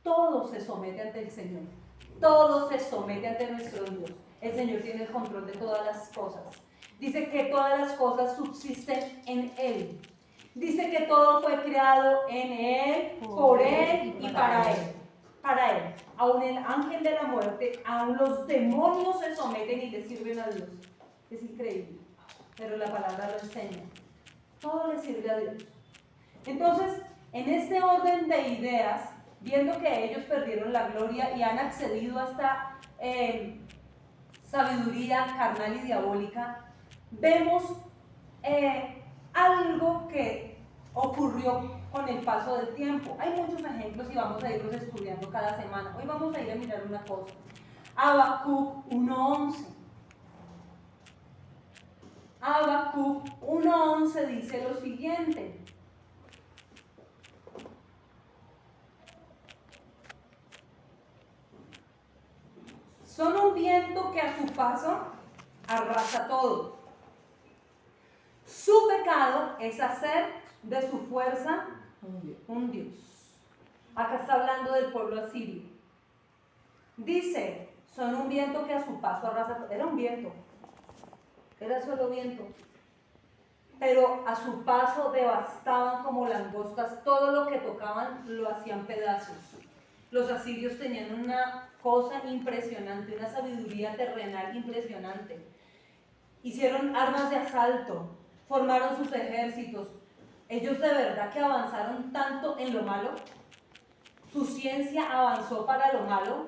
Todo se somete ante el Señor, todo se somete ante nuestro Dios. El Señor tiene el control de todas las cosas. Dice que todas las cosas subsisten en Él. Dice que todo fue creado en Él, por Él y para Él. Para Él. Aún el ángel de la muerte, aún los demonios se someten y le sirven a Dios. Es increíble, pero la palabra lo enseña. Todo le sirve a Dios. Entonces, en este orden de ideas, viendo que ellos perdieron la gloria y han accedido a esta sabiduría carnal y diabólica, vemos algo que ocurrió con el paso del tiempo. Hay muchos ejemplos y vamos a irlos estudiando cada semana. Hoy vamos a ir a mirar una cosa. Habacuc 1:11. Habacuc 1:11 dice lo siguiente. Son un viento que a su paso arrasa todo. Su pecado es hacer de su fuerza un Dios. Acá está hablando del pueblo asirio. Dice, son un viento que a su paso arrasa. Era un viento, era solo viento. Pero a su paso devastaban como langostas, todo lo que tocaban lo hacían pedazos. Los asirios tenían una cosa impresionante, una sabiduría terrenal impresionante. Hicieron armas de asalto, formaron sus ejércitos. Ellos de verdad que avanzaron tanto en lo malo. Su ciencia avanzó para lo malo.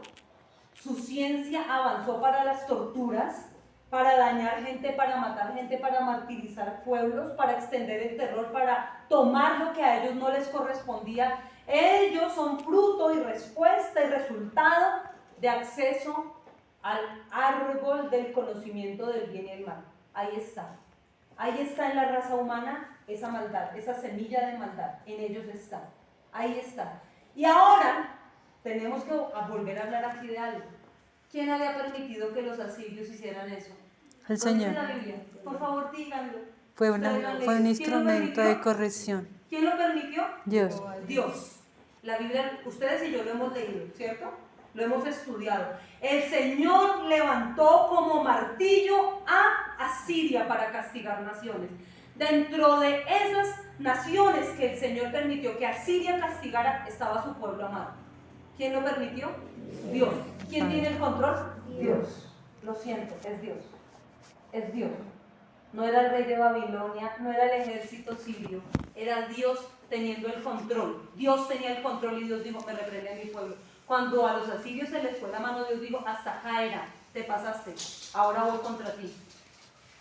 Su ciencia avanzó para las torturas, para dañar gente, para matar gente, para martirizar pueblos, para extender el terror, para tomar lo que a ellos no les correspondía. Ellos son fruto y respuesta y resultado de acceso al árbol del conocimiento del bien y el mal. Ahí está. Ahí está en la raza humana esa maldad, esa semilla de maldad. En ellos está. Ahí está. Y ahora tenemos que volver a hablar aquí de algo. ¿Quién había permitido que los asirios hicieran eso? El ¿Dónde Señor. dice la Biblia? Por favor, díganlo. Fue Ustedes lo han un leído. instrumento de corrección. ¿Quién lo permitió? Dios. Dios. La Biblia, ustedes y yo lo hemos leído, ¿cierto? Lo hemos estudiado. El Señor levantó como martillo a Asiria para castigar naciones. Dentro de esas naciones que el Señor permitió que Asiria castigara, estaba su pueblo amado. ¿Quién lo permitió? Dios. ¿Quién tiene el control? Dios. Lo siento, es Dios. Es Dios. No era el rey de Babilonia, no era el ejército sirio, era Dios teniendo el control. Dios tenía el control y Dios dijo, me reprende a mi pueblo. Cuando a los asirios se les fue la mano, Dios dijo, hasta acá era, te pasaste, ahora voy contra ti.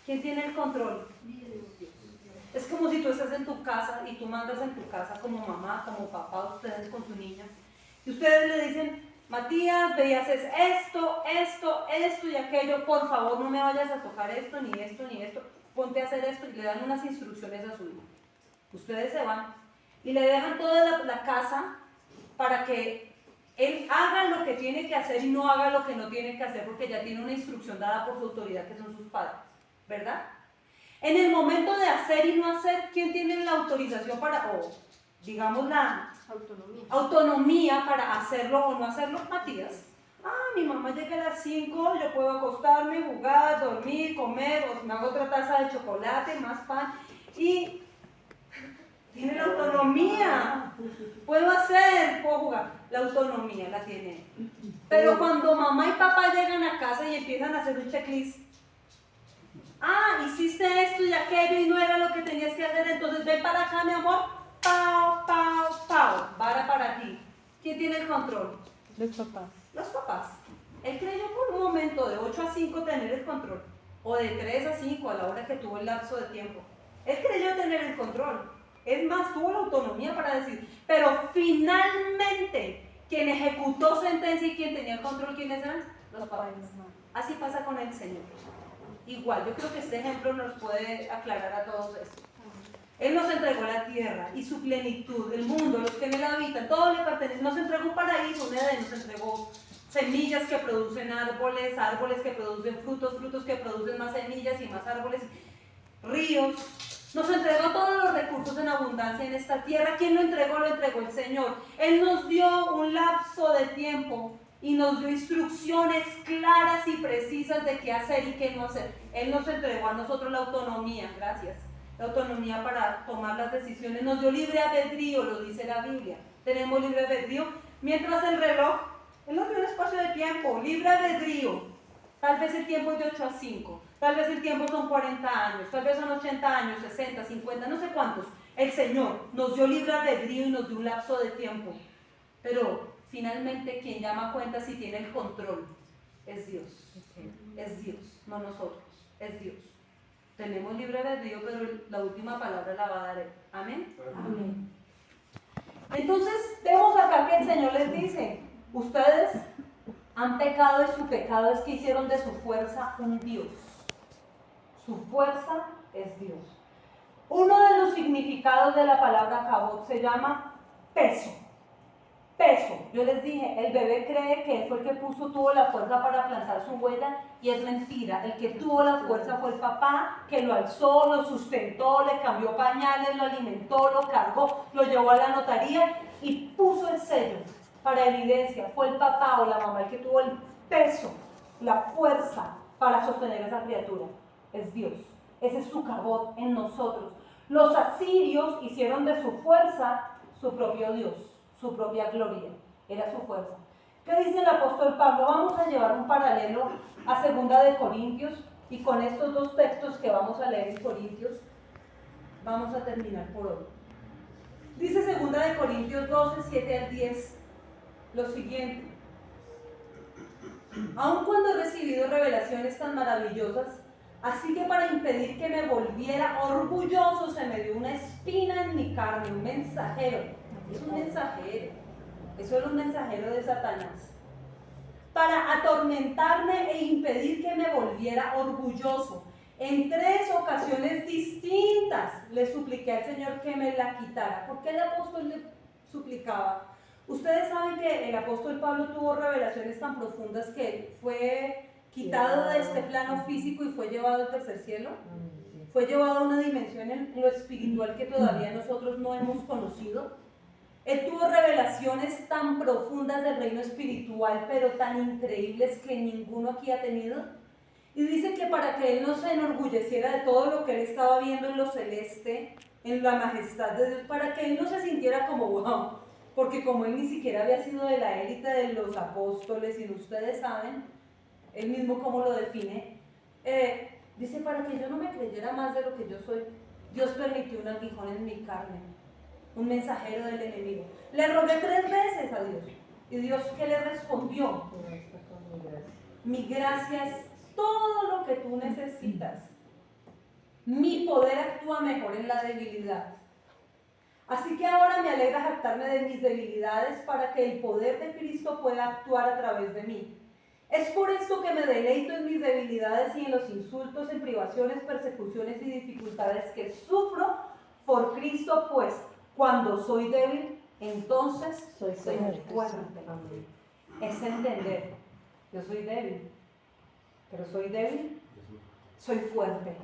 ¿Quién tiene el control? Es como si tú estás en tu casa y tú mandas en tu casa como mamá, como papá, ustedes con su niña, y ustedes le dicen, Matías, ve y haces esto y aquello, por favor no me vayas a tocar esto, ni esto, ponte a hacer esto, y le dan unas instrucciones a su hijo. Ustedes se van y le dejan toda la casa para que él haga lo que tiene que hacer y no haga lo que no tiene que hacer, porque ya tiene una instrucción dada por su autoridad, que son sus padres, ¿verdad? En el momento de hacer y no hacer, ¿quién tiene la autorización para, o digamos la autonomía para hacerlo o no hacerlo? Matías. Mi mamá llega a las 5, yo puedo acostarme, jugar, dormir, comer, o me hago otra taza de chocolate, más pan, y tiene la autonomía. Puedo jugar. La autonomía la tiene. Pero cuando mamá y papá llegan a casa y empiezan a hacer un checklist, hiciste esto y aquello y no era lo que tenías que hacer, entonces ven para acá, mi amor, pau, vara para ti. ¿Quién tiene el control? Los papás. Los papás. Él creyó por un momento de 8 a 5 tener el control, o de 3 a 5 a la hora que tuvo el lapso de tiempo. Él creyó tener el control. Es más, tuvo la autonomía para decir, pero finalmente quien ejecutó sentencia y quien tenía el control, ¿quiénes eran? Los papás. Así pasa con el Señor. Igual, yo creo que este ejemplo nos puede aclarar a todos esto. Él nos entregó la tierra y su plenitud, el mundo, los que en él habitan, todo le pertenece. Nos entregó un paraíso, un Edén, nos entregó semillas que producen árboles, árboles que producen frutos, frutos que producen más semillas y más árboles, ríos. Nos entregó todos los recursos en abundancia en esta tierra. ¿Quién lo entregó? Lo entregó el Señor. Él nos dio un lapso de tiempo y nos dio instrucciones claras y precisas de qué hacer y qué no hacer. Él nos entregó a nosotros la autonomía, gracias. La autonomía para tomar las decisiones. Nos dio libre albedrío, lo dice la Biblia. Tenemos libre albedrío. Mientras el reloj, Él nos dio un espacio de tiempo, libre albedrío. Tal vez el tiempo es de 8 a 5. Tal vez el tiempo son 40 años, tal vez son 80 años, 60, 50, no sé cuántos. El Señor nos dio libre albedrío y nos dio un lapso de tiempo. Pero finalmente quien llama cuenta si tiene el control es Dios. Es Dios, no nosotros, es Dios. Tenemos libre albedrío, pero la última palabra la va a dar Él. Amén. Amén. Entonces vemos acá que el Señor les dice, ustedes han pecado y su pecado es que hicieron de su fuerza un Dios. Su fuerza es Dios. Uno de los significados de la palabra kabod se llama peso. Peso. Yo les dije, el bebé cree que él fue el que tuvo la fuerza para plantar su huella y es mentira. El que tuvo la fuerza fue el papá, que lo alzó, lo sustentó, le cambió pañales, lo alimentó, lo cargó, lo llevó a la notaría y puso el sello. para evidencia, fue el papá o la mamá el que tuvo el peso, la fuerza para sostener a esa criatura. Es Dios. Ese es su cabot en nosotros. Los asirios hicieron de su fuerza su propio Dios, su propia gloria. Era su fuerza. ¿Qué dice el apóstol Pablo? Vamos a llevar un paralelo a 2 de Corintios, y con estos dos textos que vamos a leer en Corintios, vamos a terminar por hoy. Dice 2 de Corintios 12, 7 al 10, lo siguiente. Aun cuando he recibido revelaciones tan maravillosas, así que para impedir que me volviera orgulloso, se me dio una espina en mi carne, un mensajero. Es un mensajero. Eso era un mensajero de Satanás. Para atormentarme e impedir que me volviera orgulloso. En 3 ocasiones distintas le supliqué al Señor que me la quitara. ¿Por qué el apóstol le suplicaba? Ustedes saben que el apóstol Pablo tuvo revelaciones tan profundas que fue quitado de este plano físico y fue llevado al tercer cielo. Fue llevado a una dimensión en lo espiritual que todavía nosotros no hemos conocido. Él tuvo revelaciones tan profundas del reino espiritual, pero tan increíbles que ninguno aquí ha tenido. Y dice que para que él no se enorgulleciera de todo lo que él estaba viendo en lo celeste, en la majestad de Dios, para que él no se sintiera como wow, porque como él ni siquiera había sido de la élite de los apóstoles, y ustedes saben, él mismo cómo lo define, dice, para que yo no me creyera más de lo que yo soy, Dios permitió un aguijón en mi carne, un mensajero del enemigo. Le rogué 3 veces a Dios, y Dios, ¿qué le respondió? Mi gracia es todo lo que tú necesitas. Mi poder actúa mejor en la debilidad. Así que ahora me alegra jactarme de mis debilidades para que el poder de Cristo pueda actuar a través de mí. Es por esto que me deleito en mis debilidades y en los insultos, en privaciones, persecuciones y dificultades que sufro por Cristo, pues cuando soy débil, entonces soy fuerte. Es entender, yo soy débil, pero soy débil, soy fuerte.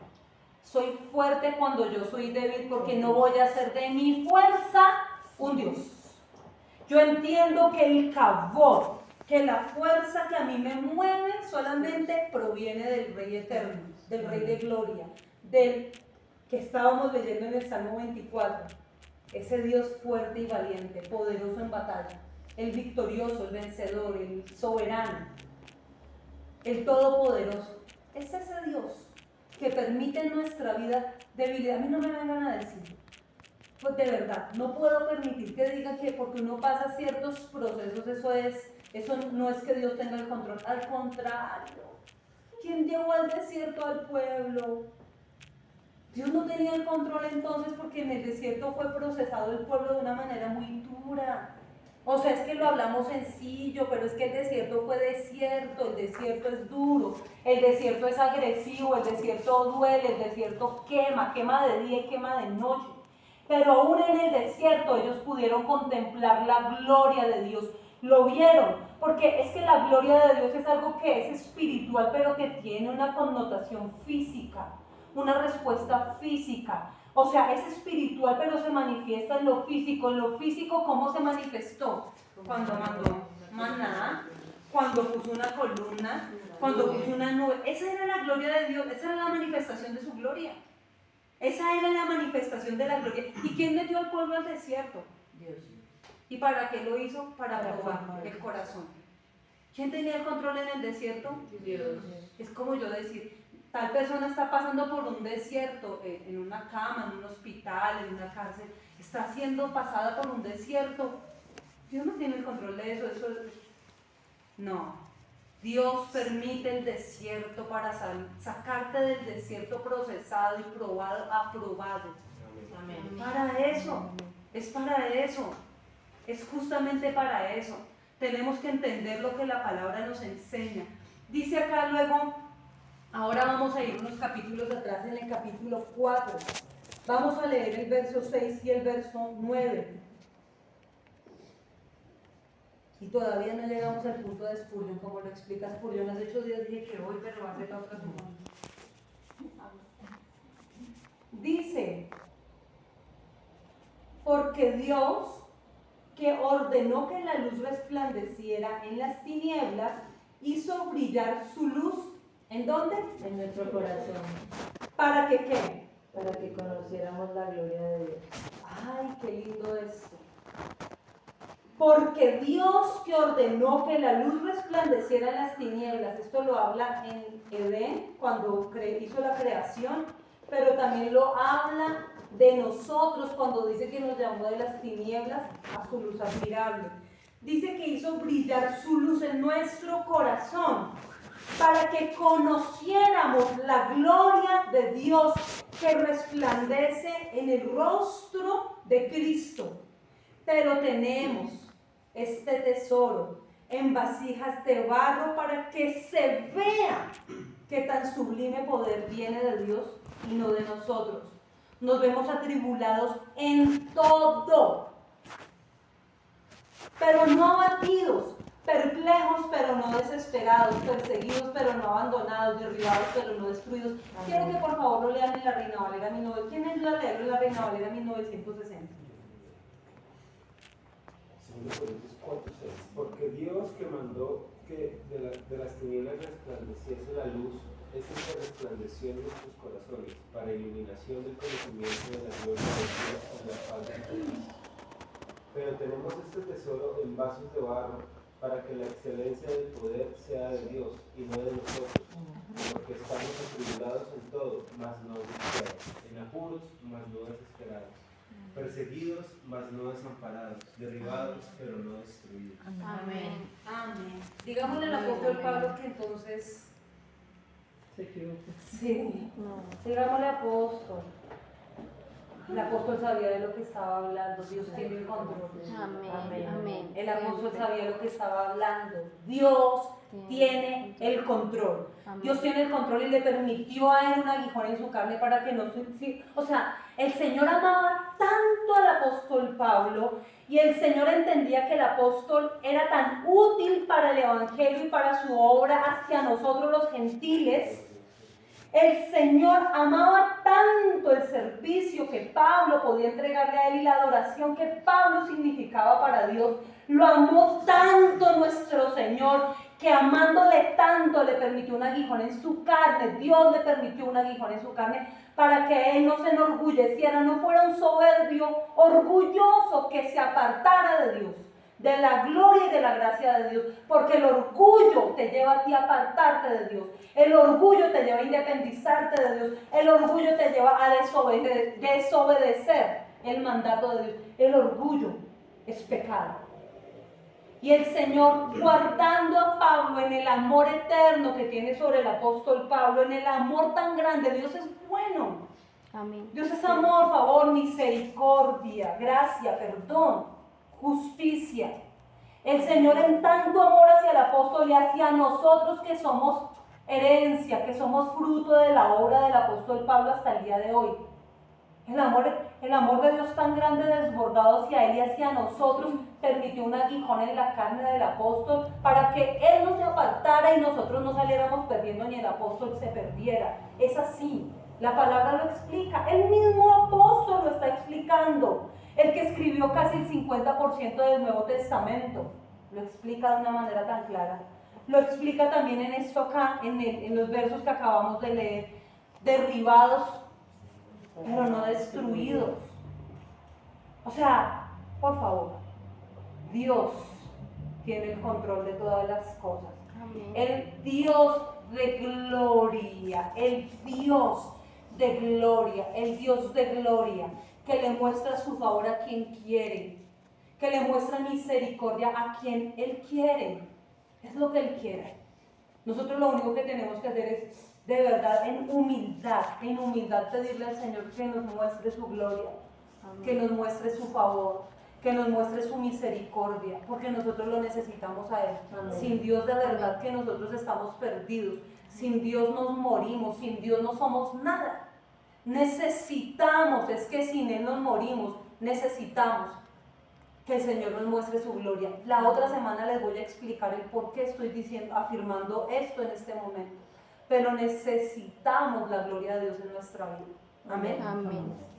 Soy fuerte cuando yo soy débil, porque no voy a hacer de mi fuerza un Dios. Yo entiendo que el cabot, que la fuerza que a mí me mueve solamente proviene del Rey eterno, del Rey de gloria, del que estábamos leyendo en el Salmo 24. Ese Dios fuerte y valiente, poderoso en batalla, el victorioso, el vencedor, el soberano, el todopoderoso. Es ese Dios que permite en nuestra vida debilidad. A mí no me vengan a decir, pues de verdad, no puedo permitir que digan que porque uno pasa ciertos procesos, eso no es que Dios tenga el control. Al contrario, ¿quién llevó al desierto al pueblo? Dios no tenía el control entonces, porque en el desierto fue procesado el pueblo de una manera muy dura. O sea, es que lo hablamos sencillo, pero es que el desierto fue desierto, el desierto es duro, el desierto es agresivo, el desierto duele, el desierto quema de día y quema de noche. Pero aún en el desierto ellos pudieron contemplar la gloria de Dios, lo vieron, porque es que la gloria de Dios es algo que es espiritual, pero que tiene una connotación física, una respuesta física. O sea, es espiritual, pero se manifiesta en lo físico. En lo físico, ¿cómo se manifestó? Cuando mandó maná, cuando puso una columna, cuando puso una nube. Esa era la gloria de Dios, esa era la manifestación de su gloria. Esa era la manifestación de la gloria. ¿Y quién metió al pueblo al desierto? Dios. ¿Y para qué lo hizo? Para probar el corazón. ¿Quién tenía el control en el desierto? Dios. Es como yo decir, tal persona está pasando por un desierto, en una cama, en un hospital, en una cárcel, está siendo pasada por un desierto. Dios no tiene el control de eso, no. Dios permite el desierto para sacarte del desierto procesado y probado, aprobado. Amén. Para eso, es para eso, es justamente para eso. Tenemos que entender lo que la palabra nos enseña. Dice acá luego, ahora vamos a ir unos capítulos atrás, en el capítulo 4. Vamos a leer el verso 6 y el verso 9. Y todavía no llegamos al punto de Spurgeon, como lo explica Spurgeon. Hace 8 días dije que hoy, pero va a ser la otra semana. Dice, porque Dios, que ordenó que la luz resplandeciera en las tinieblas, hizo brillar su luz, ¿en dónde? En nuestro corazón, ¿Para que qué? para que conociéramos la gloria de Dios. Ay, qué lindo esto. Porque Dios que ordenó que la luz resplandeciera en las tinieblas, esto lo habla en Edén, cuando hizo la creación, pero también lo habla de nosotros cuando dice que nos llamó de las tinieblas a su luz admirable. Dice que hizo brillar su luz en nuestro corazón para que conociéramos la gloria de Dios que resplandece en el rostro de Cristo. Pero tenemos este tesoro en vasijas de barro para que se vea que tan sublime poder viene de Dios y no de nosotros. Nos vemos atribulados en todo, pero no abatidos, perplejos pero no desesperados, perseguidos pero no abandonados, derribados pero no destruidos. Quiero que por favor lo lean en la Reina Valera 1960. ¿Quién me ayuda a leerlo en la Reina Valera 1960? 2 Corintios 4:6. Porque Dios que mandó que de las tinieblas resplandeciese la luz, es el que resplandeció en nuestros corazones para iluminación del conocimiento de la gloria de Dios y la paz de Cristo. Pero tenemos este tesoro en vasos de barro para que la excelencia del poder sea de Dios y no de nosotros, porque estamos atribulados en todo, mas no desesperados, en apuros, mas no desesperados, perseguidos, mas no desamparados, derribados, pero no destruidos. Amén. Amén. Digámosle al apóstol Pablo que entonces, Se equivocó. sí, digámosle apóstol. El apóstol sabía de lo que estaba hablando, Dios tiene el control. Amén. El apóstol sabía lo que estaba hablando, Dios tiene el control. Amén. Dios tiene el control y le permitió a él un aguijón en su carne para que no se... O sea, el Señor amaba tanto al apóstol Pablo y el Señor entendía que el apóstol era tan útil para el evangelio y para su obra hacia nosotros los gentiles. El Señor amaba tanto el servicio que Pablo podía entregarle a él y la adoración que Pablo significaba para Dios. Lo amó tanto nuestro Señor que amándole tanto le permitió un aguijón en su carne. Dios le permitió un aguijón en su carne para que él no se enorgulleciera, no fuera un soberbio, orgulloso que se apartara de Dios, de la gloria y de la gracia de Dios, porque el orgullo te lleva a ti a apartarte de Dios, el orgullo te lleva a independizarte de Dios, el orgullo te lleva a desobedecer el mandato de Dios. El orgullo es pecado. Y el Señor, guardando a Pablo en el amor eterno que tiene sobre el apóstol Pablo, en el amor tan grande, Dios es bueno. Amén. Dios es amor, favor, misericordia, gracia, perdón, justicia. El Señor en tanto amor hacia el apóstol y hacia nosotros que somos herencia, que somos fruto de la obra del apóstol Pablo hasta el día de hoy. El amor de Dios tan grande desbordado hacia él y hacia nosotros permitió un aguijón en la carne del apóstol para que él no se apartara y nosotros no saliéramos perdiendo ni el apóstol se perdiera. Es así, la palabra lo explica, el mismo apóstol lo está explicando. El que escribió casi el 50% del Nuevo Testamento lo explica de una manera tan clara. Lo explica también en esto acá, en los versos que acabamos de leer. Derribados, pero no destruidos. O sea, por favor, Dios tiene el control de todas las cosas. Amén. El Dios de gloria, el Dios de gloria, el Dios de gloria, que le muestra su favor a quien quiere, que le muestra misericordia a quien Él quiere. Es lo que Él quiere. Nosotros lo único que tenemos que hacer es, de verdad, en humildad pedirle al Señor que nos muestre su gloria, Amén. que nos muestre su favor, que nos muestre su misericordia, porque nosotros lo necesitamos a Él. Amén. Sin Dios de verdad que nosotros estamos perdidos, sin Dios nos morimos, sin Dios no somos nada. Necesitamos, es que sin Él nos morimos, necesitamos que el Señor nos muestre su gloria. La otra semana les voy a explicar el por qué estoy afirmando esto en este momento, pero necesitamos la gloria de Dios en nuestra vida. Amén. Amén.